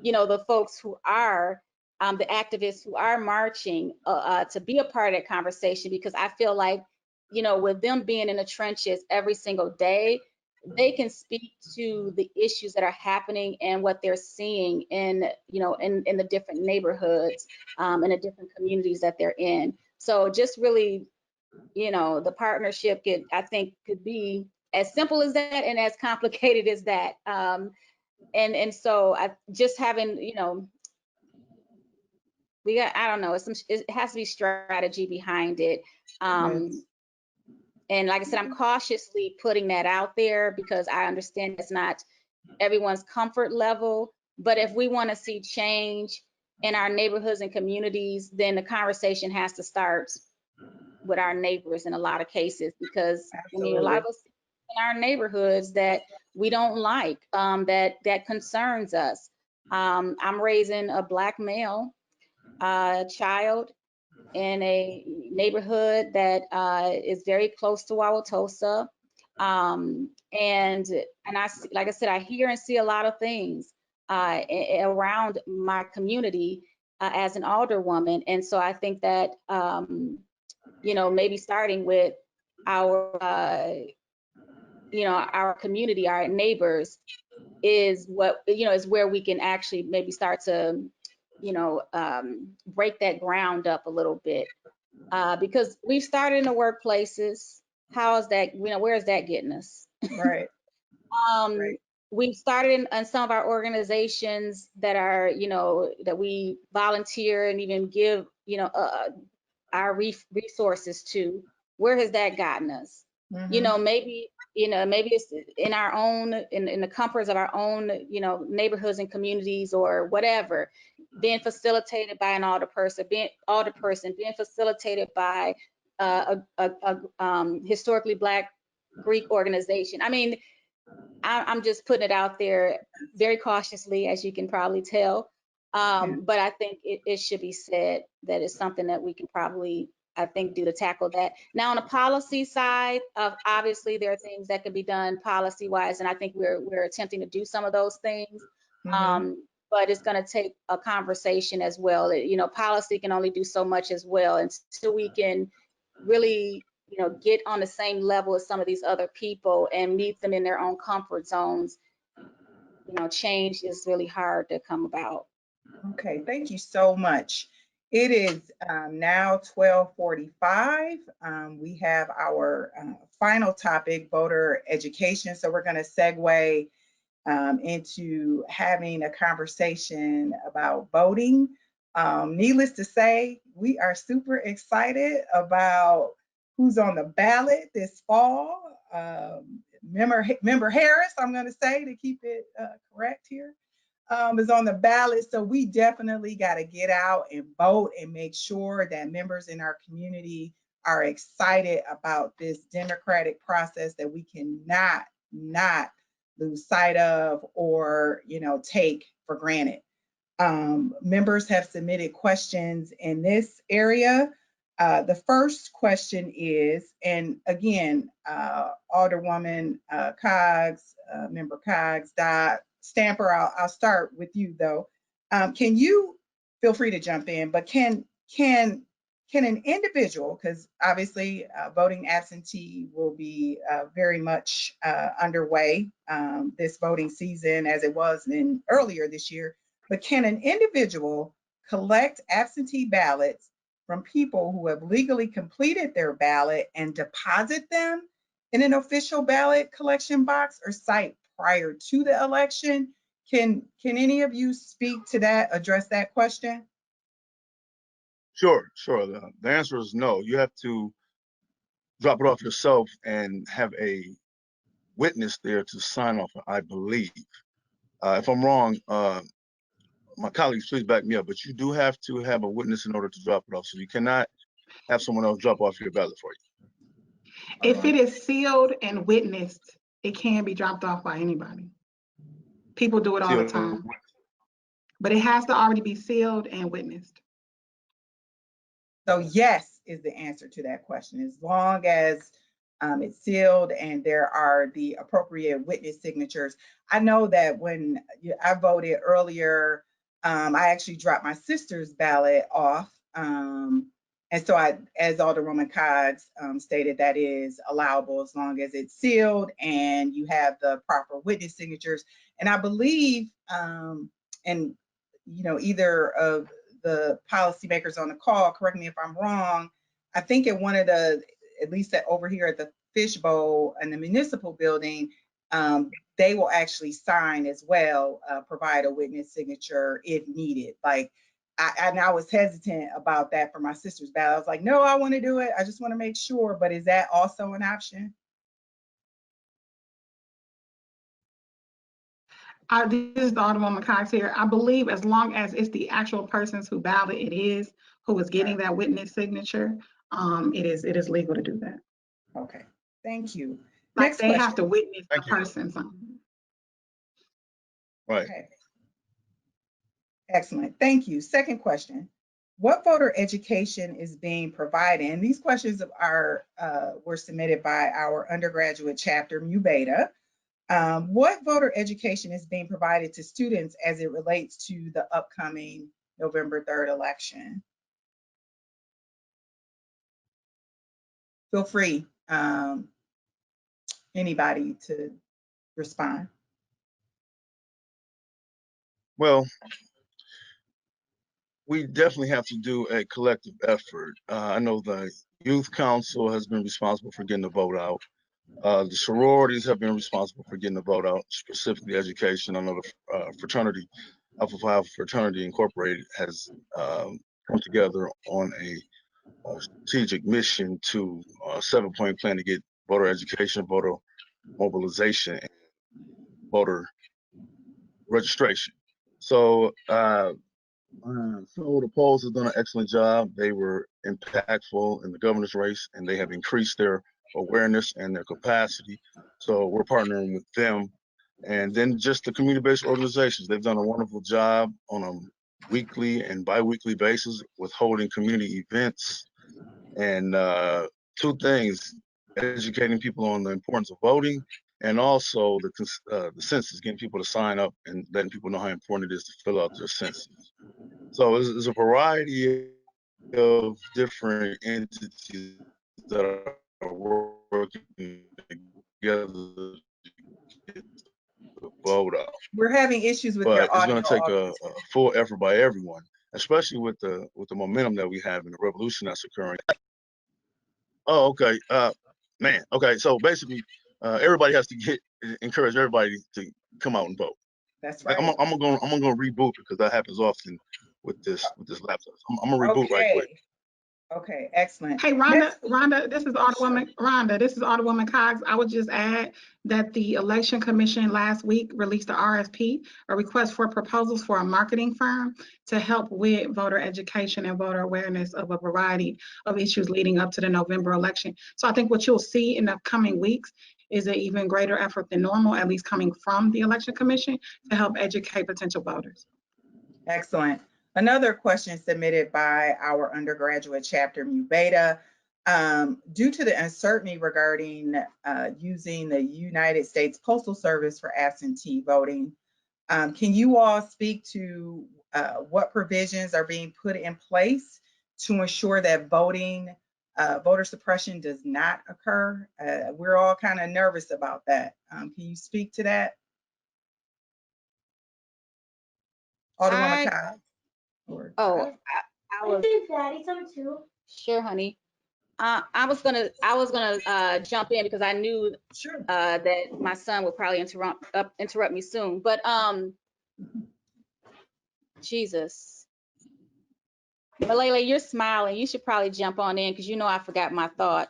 you know, the folks who are the activists who are marching to be a part of that conversation, because I feel like, you know, with them being in the trenches every single day, they can speak to the issues that are happening and what they're seeing in, you know, in the different neighborhoods and the different communities that they're in. So just really, you know, the partnership I think could be as simple as that and as complicated as that. And so I just having, you know, I don't know, it has to be strategy behind it. Yes. And like I said, I'm cautiously putting that out there because I understand it's not everyone's comfort level. But if we want to see change in our neighborhoods and communities, then the conversation has to start with our neighbors in a lot of cases, because I mean, a lot of us in our neighborhoods that we don't like, that concerns us. I'm raising a Black male child in a neighborhood that is very close to Wauwatosa. And I see, like I said, I hear and see a lot of things around my community as an alderwoman. And so I think that, you know, maybe starting with our, you know, our community, our neighbors is what, you know, is where we can actually maybe start to, you know, break that ground up a little bit. Because we've started in the workplaces. How is that, you know, where is that getting us? Right. Right. We've started in some of our organizations that are, you know, that we volunteer and even give, you know, our resources to. Where has that gotten us? You know, maybe it's in our own, in the comforts of our own, you know, neighborhoods and communities or whatever, being facilitated by an alderperson, being facilitated by a historically Black Greek organization. I mean, I'm just putting it out there very cautiously, as you can probably tell. But I think it should be said that it's something that we can probably, I think, do to tackle that. Now, on the policy side, obviously there are things that can be done policy-wise, and I think we're attempting to do some of those things. But it's going to take a conversation as well. You know, policy can only do so much as well until we can really, you know, get on the same level as some of these other people and meet them in their own comfort zones. You know, change is really hard to come about. Okay, thank you so much. It is now 12:45. We have our final topic, voter education. So we're going to segue into having a conversation about voting. Needless to say, we are super excited about who's on the ballot this fall. Member Harris, I'm going to say to keep it correct here, is on the ballot. So we definitely got to get out and vote and make sure that members in our community are excited about this democratic process that we cannot not lose sight of or, you know, take for granted. Members have submitted questions in this area. The first question is, and again, Alderwoman Coggs, Member Coggs, Stamper, I'll start with you though. Can you, feel free to jump in, but can an individual, because obviously voting absentee will be very much underway this voting season as it was earlier this year, but can an individual collect absentee ballots from people who have legally completed their ballot and deposit them in an official ballot collection box or site prior to the election? Can any of you speak to that, address that question? Sure. The answer is no. You have to drop it off yourself and have a witness there to sign off, I believe. If I'm wrong, my colleagues, please back me up, but you do have to have a witness in order to drop it off. So you cannot have someone else drop off your ballot for you. If it is sealed and witnessed, it can be dropped off by anybody. People do it all the time. But it has to already be sealed and witnessed. So yes is the answer to that question, as long as it's sealed and there are the appropriate witness signatures. I know that when I voted earlier, I actually dropped my sister's ballot off. And so as Alderwoman Coggs stated, that is allowable as long as it's sealed and you have the proper witness signatures. And I believe, and you know, either of the policymakers on the call, correct me if I'm wrong, I think at one of the, at least over here at the Fishbowl and the municipal building, they will actually sign as well, provide a witness signature if needed. Like, I was hesitant about that for my sister's ballot. I was like, no, I want to do it. I just want to make sure. But is that also an option? This is the Alderwoman Cox here. I believe as long as it's the actual persons who ballot it is, who is getting that witness signature, it is legal to do that. Okay, thank you. Like Next they question. have to witness Thank the you. person. Right. Okay. Excellent, thank you. Second question. What voter education is being provided? And these questions were submitted by our undergraduate chapter, Mu Beta. What voter education is being provided to students as it relates to the upcoming November 3rd election? Feel free, anybody, to respond. Well, we definitely have to do a collective effort. I know the Youth Council has been responsible for getting the vote out. The sororities have been responsible for getting the vote out, specifically education. I know the fraternity, Alpha Phi Alpha Fraternity Incorporated, has come together on a strategic mission to a 7-point plan to get voter education, voter mobilization, and voter registration. So the polls have done an excellent job. They were impactful in the governor's race, and they have increased their awareness and their capacity. So we're partnering with them. And then just the community-based organizations, they've done a wonderful job on a weekly and bi-weekly basis with holding community events. And two things, educating people on the importance of voting, and also the census, getting people to sign up and letting people know how important it is to fill out their census. So there's a variety of different entities that are working together to get the vote out. We're having issues with But your audio. it's going to take a full effort by everyone, especially with the momentum that we have in the revolution that's occurring. Oh, okay, man. Okay, so basically, everybody has to encourage everybody to come out and vote. That's Like, right. I'm gonna reboot because that happens often with this laptop. I'm gonna reboot right quick. Okay, excellent. Hey, Rhonda, this is Alderwoman Cox. I would just add that the Election Commission last week released the RFP, a request for proposals for a marketing firm to help with voter education and voter awareness of a variety of issues leading up to the November election. So I think what you'll see in the coming weeks is an even greater effort than normal, at least coming from the Election Commission, to help educate potential voters. Excellent. Another question submitted by our undergraduate chapter Mu Beta. Due to the uncertainty regarding using the United States Postal Service for absentee voting, can you all speak to what provisions are being put in place to ensure that voter suppression does not occur? We're all kind of nervous about that. Can you speak to that? Alderwoman Cox? I was. Daddy, some too. Sure, honey. I was gonna jump in because I knew that my son would probably interrupt me soon. But Jesus, Malala, you're smiling. You should probably jump on in because you know I forgot my thought.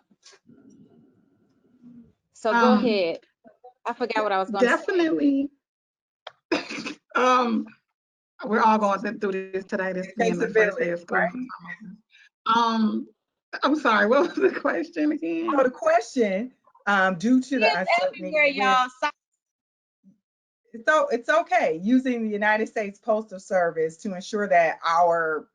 So go ahead. I forgot what I was going to say. Definitely. We're all going through this today. This being the first day of school. Right? I'm sorry. What was the question again? So the question, due to the uncertainty, it's okay using the United States Postal Service to ensure that our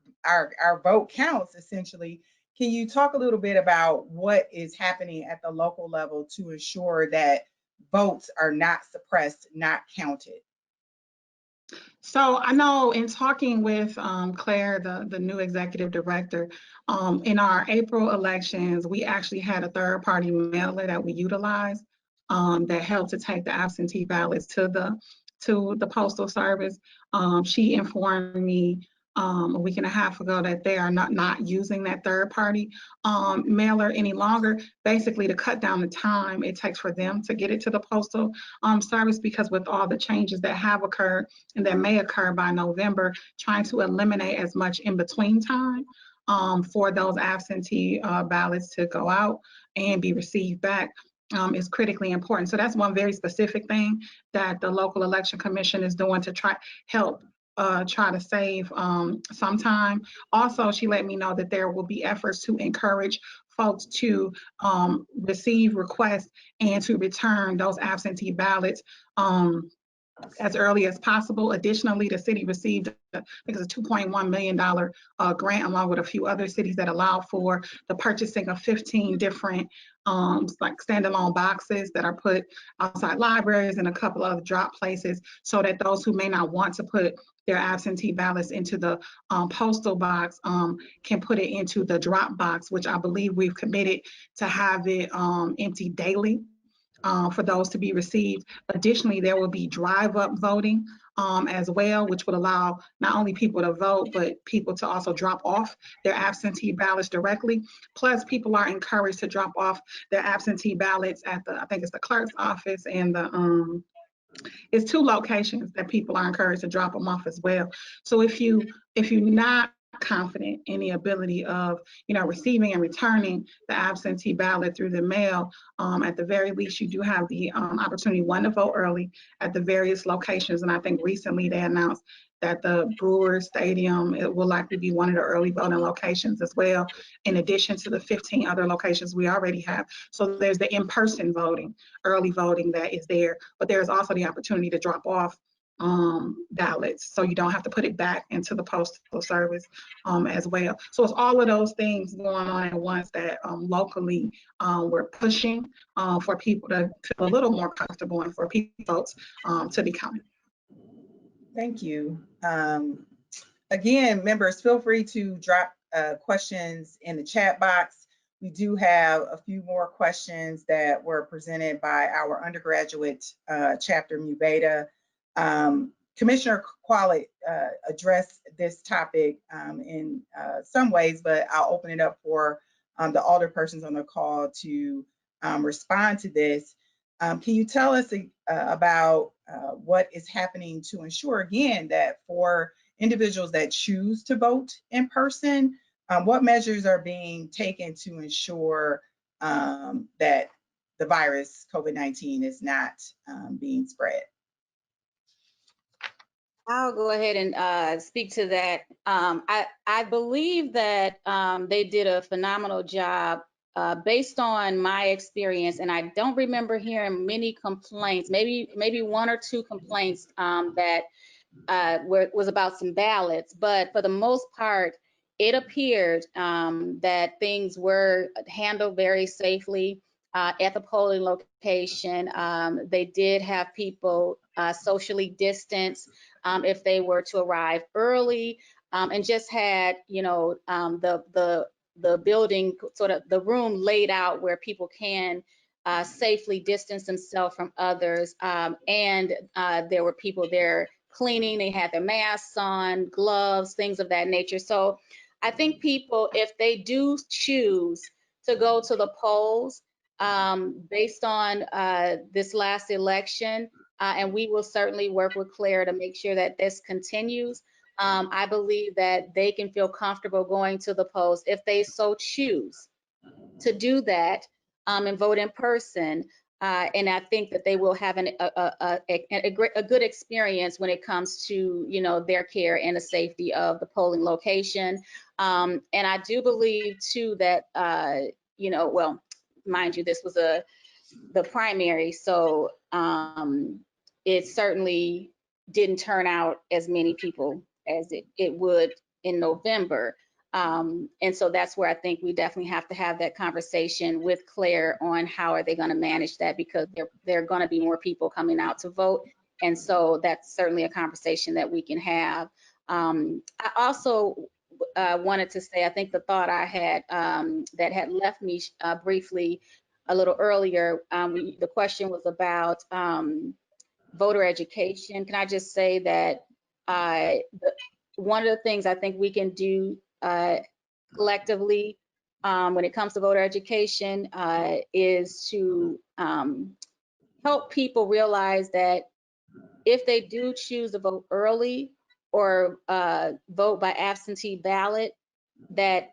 vote counts. Essentially, can you talk a little bit about what is happening at the local level to ensure that votes are not suppressed, not counted? So I know in talking with Claire, the new executive director, in our April elections, we actually had a third-party mailer that we utilized that helped to take the absentee ballots to the Postal Service. She informed me a week and a half ago that they are not using that third-party mailer any longer, basically to cut down the time it takes for them to get it to the Postal Service, because with all the changes that have occurred and that may occur by November, trying to eliminate as much in-between time for those absentee ballots to go out and be received back is critically important. So that's one very specific thing that the local election commission is doing to try to save some time. Also, she let me know that there will be efforts to encourage folks to receive requests and to return those absentee ballots as early as possible. Additionally, the city received, I think it's a $2.1 million grant, along with a few other cities, that allow for the purchasing of 15 different like standalone boxes that are put outside libraries and a couple of drop places, so that those who may not want to put their absentee ballots into the postal box can put it into the drop box, which I believe we've committed to have it empty daily for those to be received. Additionally, there will be drive-up voting as well, which would allow not only people to vote, but people to also drop off their absentee ballots directly. Plus, people are encouraged to drop off their absentee ballots at I think it's the clerk's office and it's 2 locations that people are encouraged to drop them off as well. So if you're not confident in the ability of receiving and returning the absentee ballot through the mail, at the very least you do have the opportunity, one, to vote early at the various locations. And I think recently they announced that the Brewers Stadium, it will likely be one of the early voting locations as well, in addition to the 15 other locations we already have. So there's the in-person voting, early voting that is there, but there's also the opportunity to drop off ballots, so you don't have to put it back into the Postal Service as well. So it's all of those things going on at once that locally we're pushing for people to feel a little more comfortable and for folks to be counted. Thank you. Again, members, feel free to drop questions in the chat box. We do have a few more questions that were presented by our undergraduate chapter Mu Beta. Commissioner Quallett addressed this topic in some ways, but I'll open it up for the alderpersons on the call to respond to this. Can you tell us about what is happening to ensure, again, that for individuals that choose to vote in person, what measures are being taken to ensure that the virus, COVID-19, is not being spread? I'll go ahead and speak to that. I believe that they did a phenomenal job based on my experience, and I don't remember hearing many complaints. Maybe one or two complaints that was about some ballots, but for the most part, it appeared that things were handled very safely at the polling location. They did have people socially distanced if they were to arrive early, and just had, you know, the building, sort of the room laid out where people can safely distance themselves from others. And there were people there cleaning, they had their masks on, gloves, things of that nature. So I think people, if they do choose to go to the polls based on this last election, and we will certainly work with Claire to make sure that this continues, I believe that they can feel comfortable going to the polls if they so choose to do that and vote in person. And I think that they will have a good experience when it comes to, you know, their care and the safety of the polling location. And I do believe too that, you know, well, mind you, this was the primary, so it certainly didn't turn out as many people as it would in November. And so that's where I think we definitely have to have that conversation with Claire on how are they going to manage that, because there are going to be more people coming out to vote. And so that's certainly a conversation that we can have. I also wanted to say, I think the thought I had that had left me briefly a little earlier, the question was about voter education. Can I just say that one of the things I think we can do collectively when it comes to voter education is to help people realize that if they do choose to vote early or vote by absentee ballot, that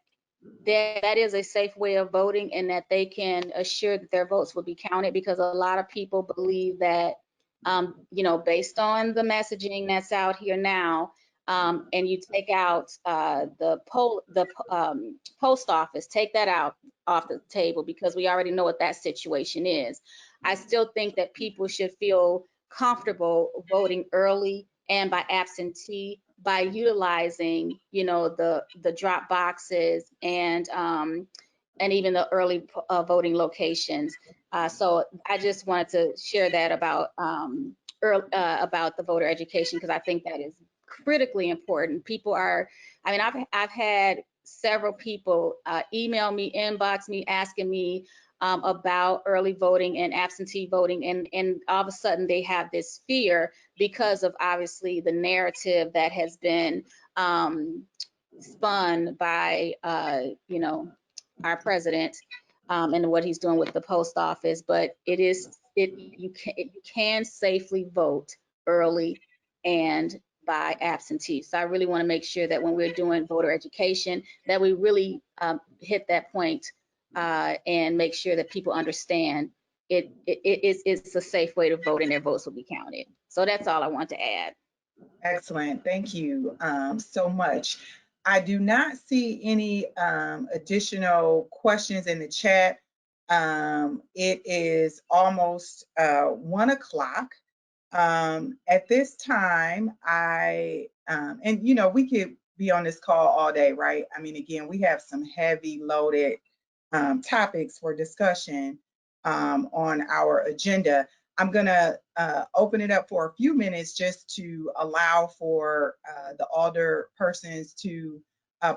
is a safe way of voting, and that they can assure that their votes will be counted, because a lot of people believe that, you know, based on the messaging that's out here now, and you take out the post office, take that out off the table, because we already know what that situation is. I still think that people should feel comfortable voting early and by absentee by utilizing, you know, the drop boxes and even the early voting locations. So I just wanted to share that about the voter education, because I think that is critically important. People are, I mean, I've had several people email me, inbox me, asking me about early voting and absentee voting, and all of a sudden they have this fear because of obviously the narrative that has been spun by you know, our president and what he's doing with the post office. But you can safely vote early and by absentee. So I really want to make sure that when we're doing voter education, that we really hit that point and make sure that people understand it's a safe way to vote and their votes will be counted. So that's all I want to add. Excellent. Thank you so much. I do not see any additional questions in the chat. It is almost 1 o'clock. At this time, and you know, we could be on this call all day, right? I mean, again, we have some heavy loaded topics for discussion on our agenda. I'm gonna open it up for a few minutes just to allow for the alder persons to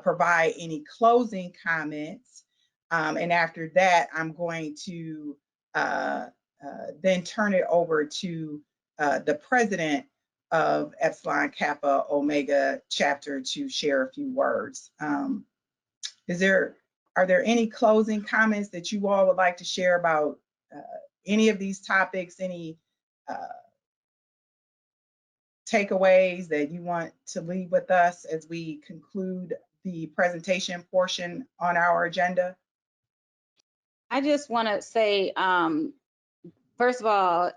provide any closing comments. And after that, I'm going to then turn it over to the president of Epsilon Kappa Omega chapter to share a few words. Are there any closing comments that you all would like to share about any of these topics, any takeaways that you want to leave with us as we conclude the presentation portion on our agenda? I just want to say, first of all,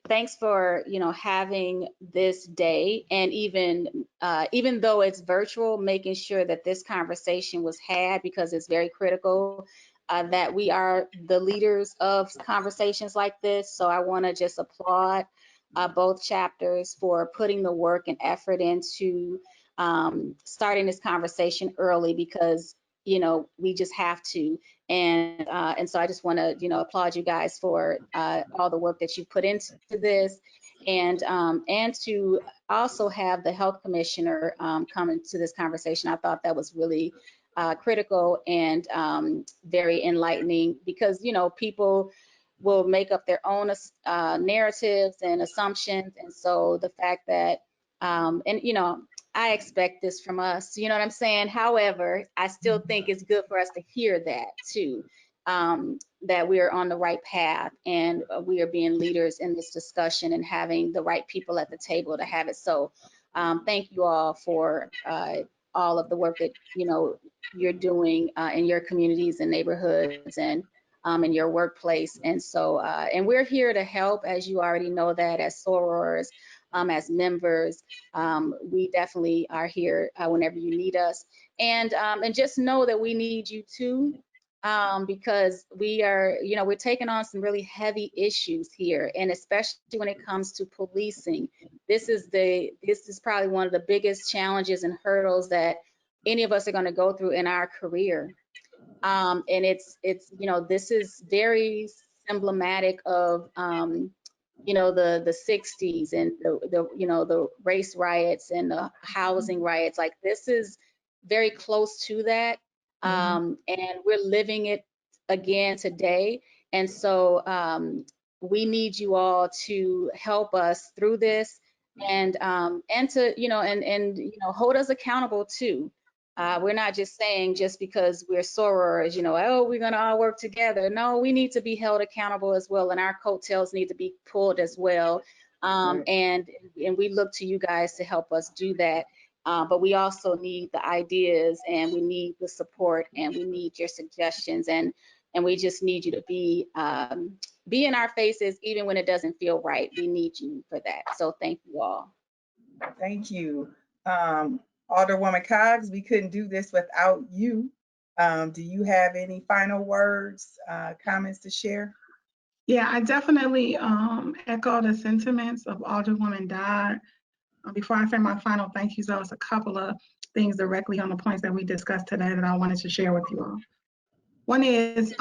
thanks for having this day, and even though it's virtual, making sure that this conversation was had, because it's very critical that we are the leaders of conversations like this. So I want to just applaud both chapters for putting the work and effort into starting this conversation early, because we just have to. And so I just want to applaud you guys for all the work that you put into this, and to also have the health commissioner come into this conversation. I thought that was really critical and very enlightening, because people will make up their own narratives and assumptions, and so the fact that I expect this from us, you know what I'm saying? However, I still think it's good for us to hear that too, that we are on the right path, and we are being leaders in this discussion and having the right people at the table to have it. So thank you all for all of the work that you're doing in your communities and neighborhoods, and in your workplace. And so and we're here to help, as you already know, that as sorors, as members. We definitely are here whenever you need us, and just know that we need you too, because we are, we're taking on some really heavy issues here, and especially when it comes to policing. This is probably one of the biggest challenges and hurdles that any of us are going to go through in our career. And it's this is very emblematic of the 60s and the race riots and the housing riots. Like, this is very close to that, and we're living it again today. And so we need you all to help us through this, and to hold us accountable too. We're not just saying, just because we're sorors, oh, we're going to all work together. No, we need to be held accountable as well, and our coattails need to be pulled as well. And we look to you guys to help us do that. But we also need the ideas, and we need the support, and we need your suggestions, and we just need you to be in our faces even when it doesn't feel right. We need you for that. So thank you all. Thank you. Alderwoman Coggs, we couldn't do this without you. Do you have any final words, comments to share? Yeah, I definitely echo the sentiments of Alderwoman Dodd. Before I say my final thank yous, there was a couple of things directly on the points that we discussed today that I wanted to share with you all. One is,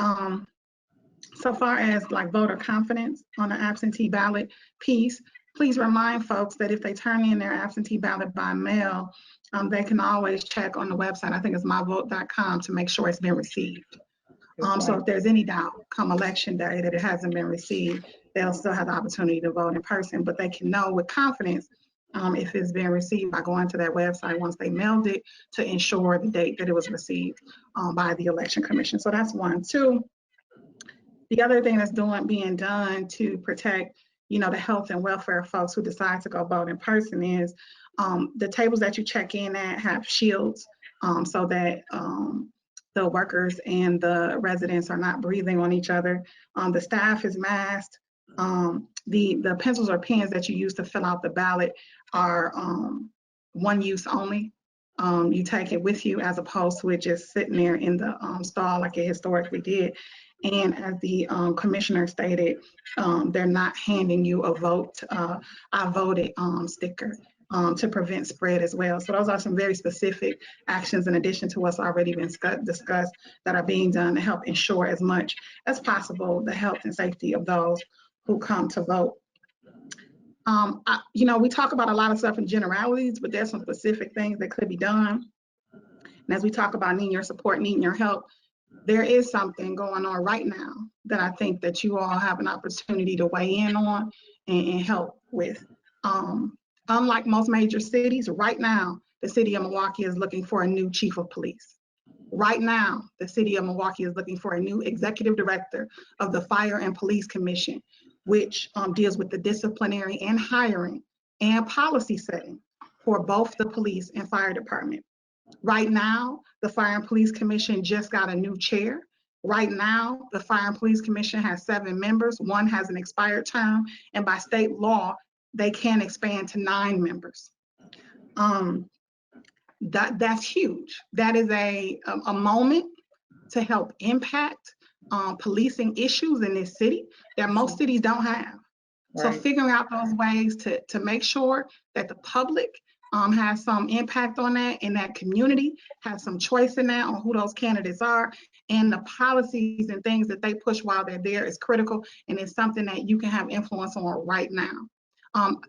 so far as like voter confidence on the absentee ballot piece, please remind folks that if they turn in their absentee ballot by mail, they can always check on the website. I think it's myvote.com to make sure it's been received. So if there's any doubt come election day that it hasn't been received, they'll still have the opportunity to vote in person, but they can know with confidence if it's been received by going to that website once they mailed it, to ensure the date that it was received by the Election Commission. So that's one. Two, the other thing that's being done to protect, the health and welfare of folks who decide to go vote in person is the tables that you check in at have shields so that the workers and the residents are not breathing on each other. The staff is masked. The pencils or pens that you use to fill out the ballot are one use only. You take it with you, as opposed to it just sitting there in the stall like it historically did. And as the commissioner stated, they're not handing you a vote, I voted sticker to prevent spread as well. So those are some very specific actions in addition to what's already been discussed that are being done to help ensure as much as possible the health and safety of those who come to vote. We talk about a lot of stuff in generalities, but there's some specific things that could be done. And as we talk about needing your support, needing your help, there is something going on right now that I think that you all have an opportunity to weigh in on and help with. Unlike most major cities, right now, the city of Milwaukee is looking for a new chief of police. Right now, the city of Milwaukee is looking for a new executive director of the Fire and Police Commission, which deals with the disciplinary and hiring and policy setting for both the police and fire department. Right now, the Fire and Police Commission just got a new chair. Right now, the Fire and Police Commission has 7 members. 1 has an expired term, and by state law, they can expand to 9 members. That's huge. That is a moment to help impact policing issues in this city that most cities don't have. So figuring out those ways to make sure that the public has some impact on that, and that community has some choice in that on who those candidates are, and the policies and things that they push while they're there is critical, and it's something that you can have influence on right now.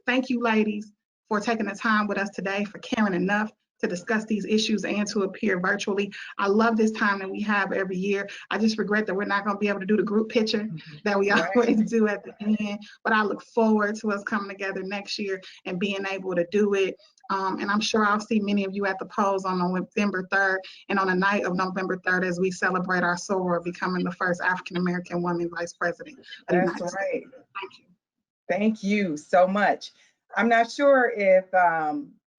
Thank you, ladies, for taking the time with us today, for caring enough to discuss these issues and to appear virtually. I love this time that we have every year. I just regret that we're not going to be able to do the group picture that we always do at the end, but I look forward to us coming together next year and being able to do it. And I'm sure I'll see many of you at the polls on November 3rd and on the night of November 3rd as we celebrate our soror becoming the first African-American woman vice president. That's right. Thank you. Thank you so much. I'm not sure if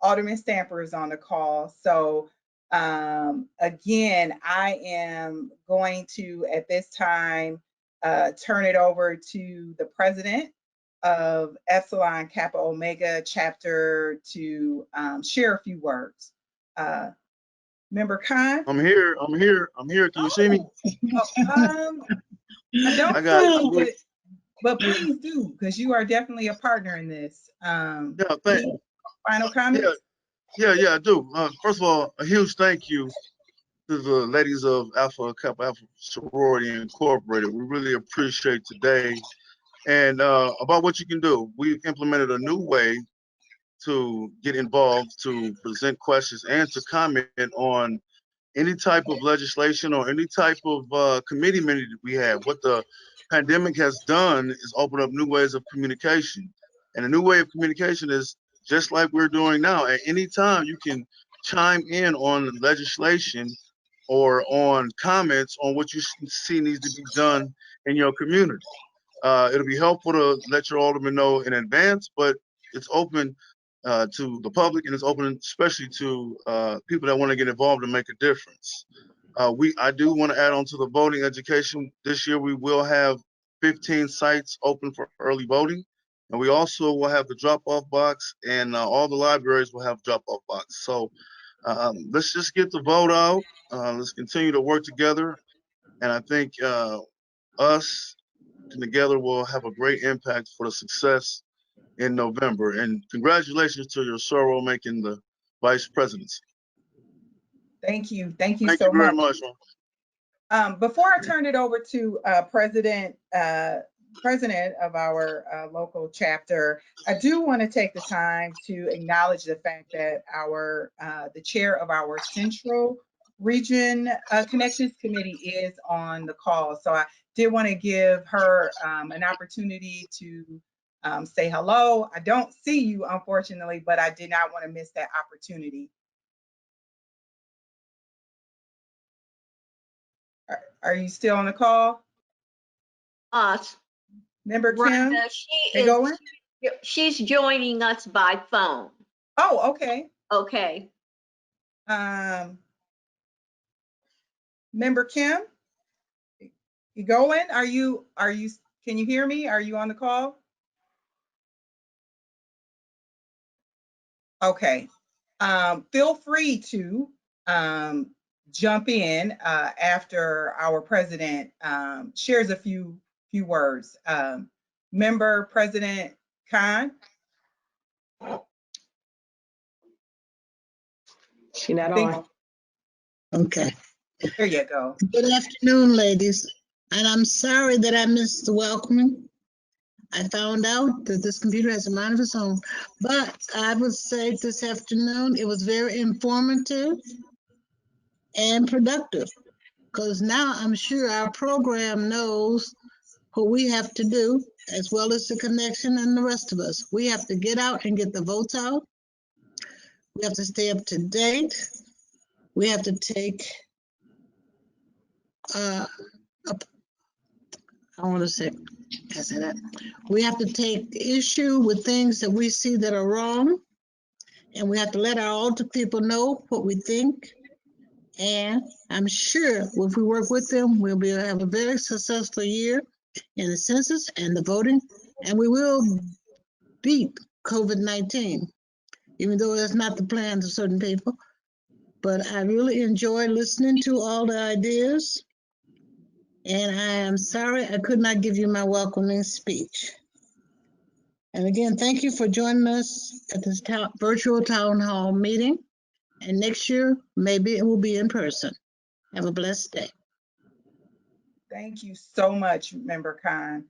Alderman Stamper is on the call. So again, I am going to, at this time, turn it over to the president of Epsilon Kappa Omega chapter to share a few words. Member Khan? I'm here. Can you see me? I don't but please do, because you are definitely a partner in this. Yeah, thank you. Final comments? Yeah, I do. First of all, a huge thank you to the ladies of Kappa Alpha Sorority Incorporated. We really appreciate today. And about what you can do, we implemented a new way to get involved, to present questions, and to comment on any type of legislation or any type of committee meeting that we have. What the pandemic has done is open up new ways of communication. And a new way of communication is just like we're doing now. At any time, you can chime in on legislation or on comments on what you see needs to be done in your community. It'll be helpful to let your alderman know in advance, but it's open to the public, and it's open especially to people that want to get involved and make a difference. I do want to add on to the voting education. This year we will have 15 sites open for early voting, and we also will have the drop-off box, and all the libraries will have drop-off box. So let's just get the vote out. Let's continue to work together, and I think us together will have a great impact for the success in November. And congratulations to your soror making the vice presidency. Thank you. Thank you Thank so you very much. Before I turn it over to president of our local chapter, I do want to take the time to acknowledge the fact that the chair of our Central Region Connections Committee is on the call. So I did want to give her an opportunity to say hello. I don't see you, unfortunately, but I did not want to miss that opportunity. Are you still on the call? Member Kim? She's joining us by phone. Oh, okay. Okay. Member Kim? Egoin, can you hear me? Are you on the call? Okay. Feel free to jump in after our president shares a few words. Member President Khan? She's not on. Okay. There you go. Good afternoon, ladies. And I'm sorry that I missed the welcoming. I found out that this computer has a mind of its own. But I would say this afternoon, it was very informative and productive. Because now I'm sure our program knows what we have to do, as well as the connection and the rest of us. We have to get out and get the votes out. We have to stay up to date. We have to take I want to say, I said that. We have to take issue with things that we see that are wrong, and we have to let our altar people know what we think. And I'm sure if we work with them, we'll be able to have a very successful year in the census and the voting, and we will beat COVID-19, even though that's not the plans of certain people. But I really enjoy listening to all the ideas, and I am sorry I could not give you my welcoming speech. And again, thank you for joining us at this virtual town hall meeting. And next year, maybe it will be in person. Have a blessed day. Thank you so much, Member Khan.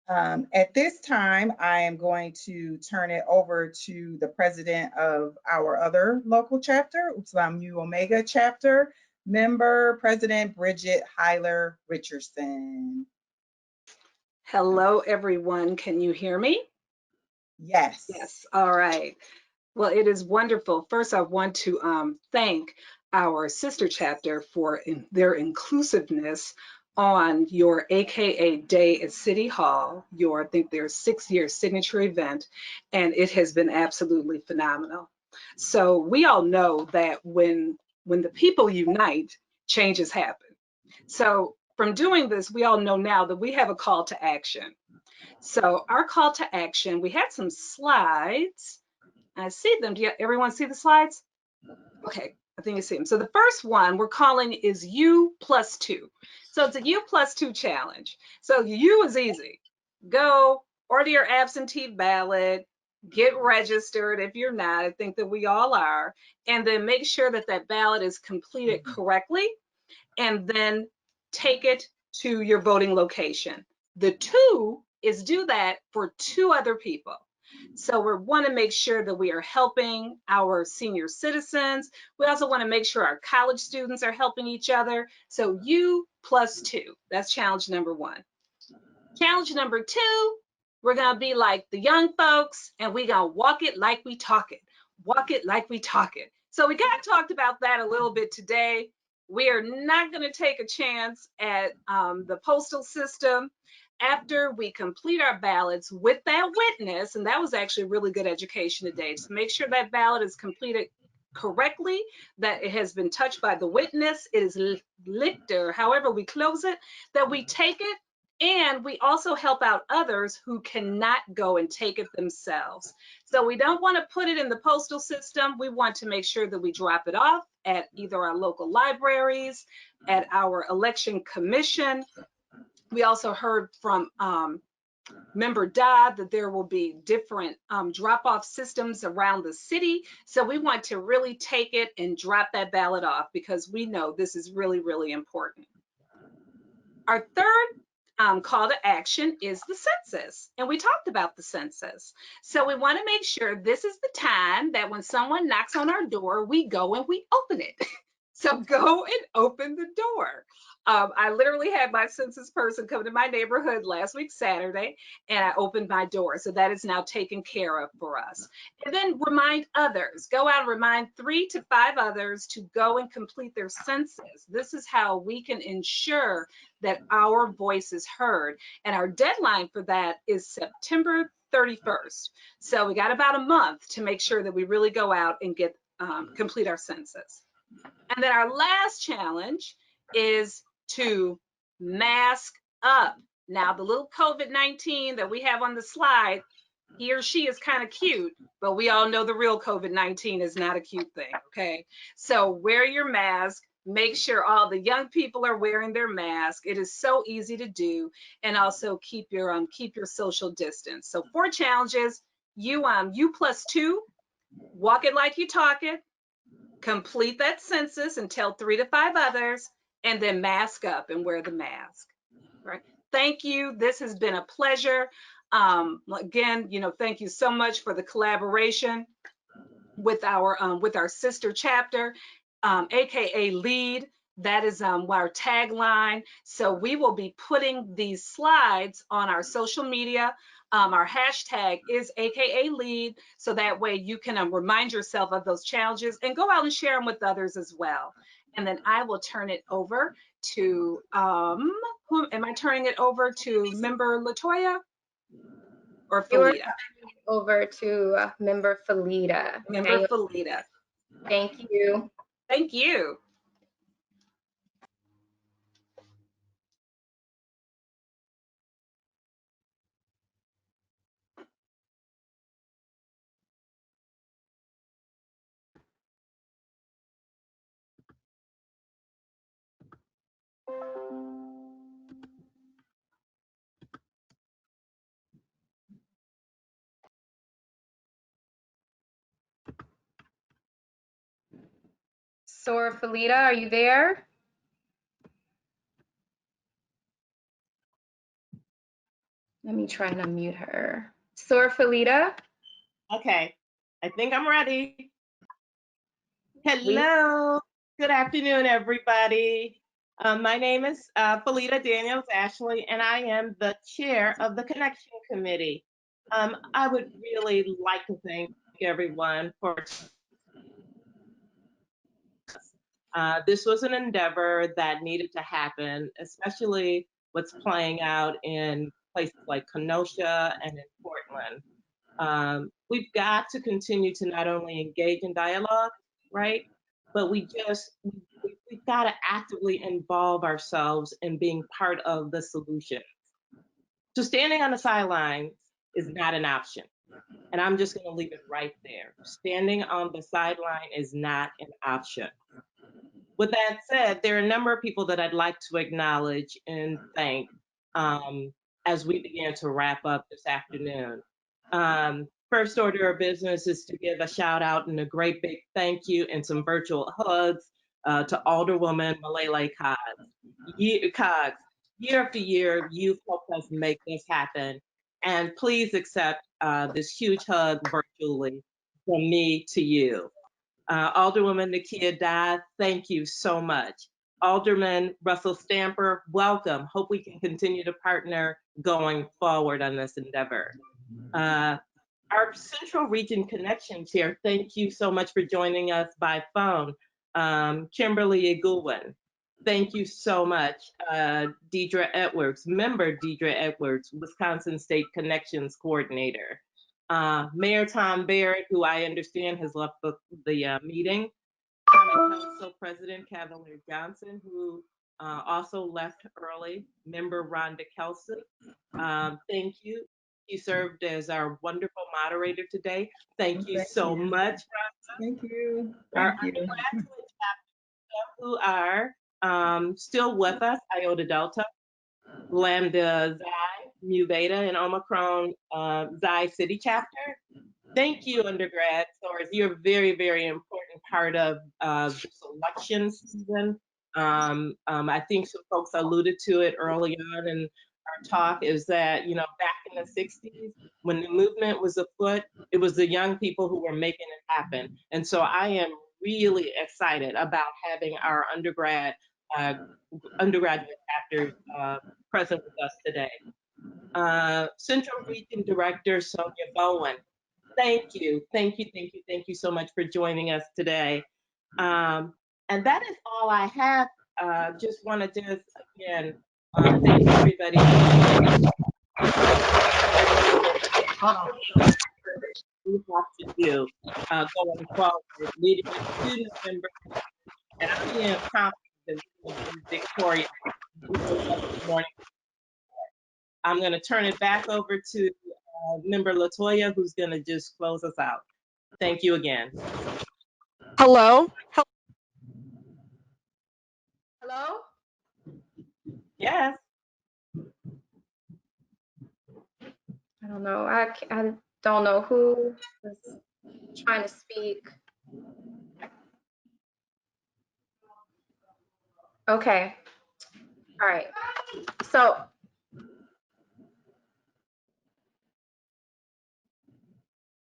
At this time, I am going to turn it over to the president of our other local chapter, Upsilon Mu Omega chapter, Member President Bridget Hyler Richardson. Hello, everyone. Can you hear me? Yes. Yes. All right. Well, it is wonderful. First, I want to thank our sister chapter for their inclusiveness on your AKA Day at City Hall, I think their 6-year signature event, and it has been absolutely phenomenal. So we all know that when the people unite, changes happen. So from doing this, we all know now that we have a call to action. So our call to action, we had some slides. I see them. Do everyone see the slides? Okay, I think you see them. So the first one we're calling is U+2. So it's a U+2 challenge. So U is easy. Go order your absentee ballot, get registered if you're not. I think that we all are. And then make sure that that ballot is completed correctly. And then take it to your voting location. The 2 is do that for 2 other people. So we want to make sure that we are helping our senior citizens. We also want to make sure our college students are helping each other. So U+2, that's challenge number 1. Challenge number 2, we're going to be like the young folks and we're going to walk it like we talk it. Walk it like we talk it. So we kind of talked about that a little bit today. We are not going to take a chance at the postal system. After we complete our ballots with that witness, and that was actually really good education today, to make sure that ballot is completed correctly, that it has been touched by the witness, it is licked, or however we close it, that we take it, and we also help out others who cannot go and take it themselves. So we don't want to put it in the postal system. We want to make sure that we drop it off at either our local libraries, at our election commission. We also heard from Member Dodd that there will be different drop-off systems around the city. So we want to really take it and drop that ballot off because we know this is really, really important. Our third call to action is the census. And we talked about the census. So we want to make sure this is the time that when someone knocks on our door, we go and we open it. So go and open the door. I literally had my census person come to my neighborhood last week, Saturday, and I opened my door. So that is now taken care of for us. And then remind others. Go out and remind 3 to 5 others to go and complete their census. This is how we can ensure that our voice is heard. And our deadline for that is September 31st. So we got about a month to make sure that we really go out and get complete our census. And then our last challenge is to mask up. Now, the little COVID-19 that we have on the slide, he or she is kind of cute, but we all know the real COVID-19 is not a cute thing, okay? So wear your mask. Make sure all the young people are wearing their mask. It is so easy to do. And also keep your social distance. So 4 challenges, U+2, walk it like you talk it, complete that census and tell 3 to 5 others, and then mask up and wear the mask. Right? Thank you. This has been a pleasure. Again, thank you so much for the collaboration with our sister chapter, AKA LEAD. That is our tagline. So we will be putting these slides on our social media. Our hashtag is AKA LEAD, so that way you can remind yourself of those challenges and go out and share them with others as well. And then I will turn it over to, who am I turning it over to? Member Latoya or You're Felita? over to Member Felita. Member Felita. Thank you. Thank you. Sora Felita, are you there? Let me try and unmute her. Sora Felita. Okay, I think I'm ready. Hello, good afternoon, everybody. My name is Felita Daniels Ashley, and I am the chair of the Connection Committee. I would really like to thank everyone for this was an endeavor that needed to happen, especially what's playing out in places like Kenosha and in Portland. We've got to continue to not only engage in dialogue, right? But we've got to actively involve ourselves in being part of the solution. So standing on the sidelines is not an option. And I'm just gonna leave it right there. Standing on the sideline is not an option. With that said, there are a number of people that I'd like to acknowledge and thank as we begin to wrap up this afternoon. First order of business is to give a shout out and a great big thank you and some virtual hugs to Alderwoman Malele Coggs. Year after year, you've helped us make this happen. And please accept this huge hug virtually from me to you. Alderwoman Nakia Dodd, thank you so much. Alderman Russell Stamper, welcome. Hope we can continue to partner going forward on this endeavor. Our Central Region Connection Chair, thank you so much for joining us by phone. Kimberly Igulwin, thank you so much. Deidre Edwards, member Deidre Edwards, Wisconsin State Connections Coordinator. Mayor Tom Barrett, who I understand has left the meeting. County Council President Cavalier Johnson, who also left early. Member Rhonda Kelsey, thank you. You served as our wonderful moderator today. Thank you so much, Rhonda. Thank you. Our undergraduate who are still with us, Iota Delta, Lambda Xi, Mu Beta, and Omicron Xi City Chapter. Thank you, undergrad source. You're a very, very important part of this election season. I think some folks alluded to it early on in our talk, is that, you know, back in the 60s, when the movement was afoot, it was the young people who were making it happen. And so I am really excited about having our undergraduate chapters present with us today. Central Region Director Sonia Bowen, thank you so much for joining us today. And that is all I have. Just want to just again thank everybody. We have to do going forward, leading the student members, and I am confident that we will be victorious. I'm going to turn it back over to Member Latoya, who's going to just close us out. Thank you again. Hello? Hello? Yes. I don't know. I don't know who is trying to speak. Okay. All right. So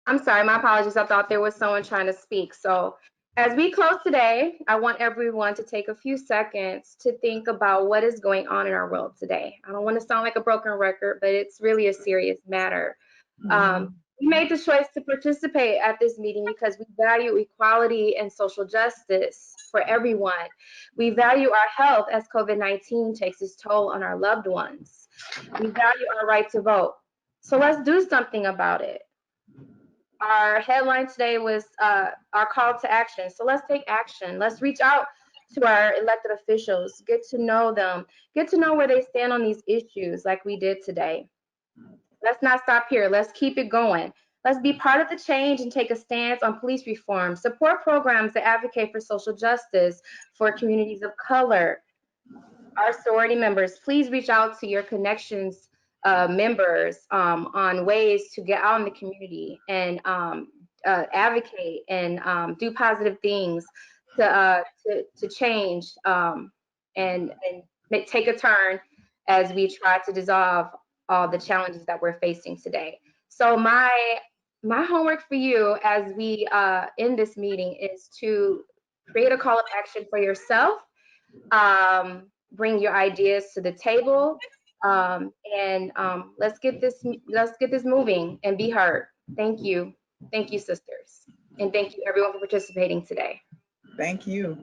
I'm sorry, my apologies. I thought there was someone trying to speak. So as we close today, I want everyone to take a few seconds to think about what is going on in our world today. I don't want to sound like a broken record, but it's really a serious matter. We made the choice to participate at this meeting because we value equality and social justice for everyone. We value our health as COVID-19 takes its toll on our loved ones. We value our right to vote. So let's do something about it. Our headline today was our call to action. So let's take action. Let's reach out to our elected officials, get to know them, get to know where they stand on these issues like we did today. Let's not stop here. Let's keep it going. Let's be part of the change and take a stance on police reform, support programs that advocate for social justice for communities of color. Our sorority members, please reach out to your connections members on ways to get out in the community and advocate and do positive things to change and take a turn as we try to dissolve all the challenges that we're facing today. So my homework for you as we end this meeting is to create a call of action for yourself, bring your ideas to the table, and let's get this moving and be heard. Thank you, sisters, and thank you everyone for participating today. Thank you.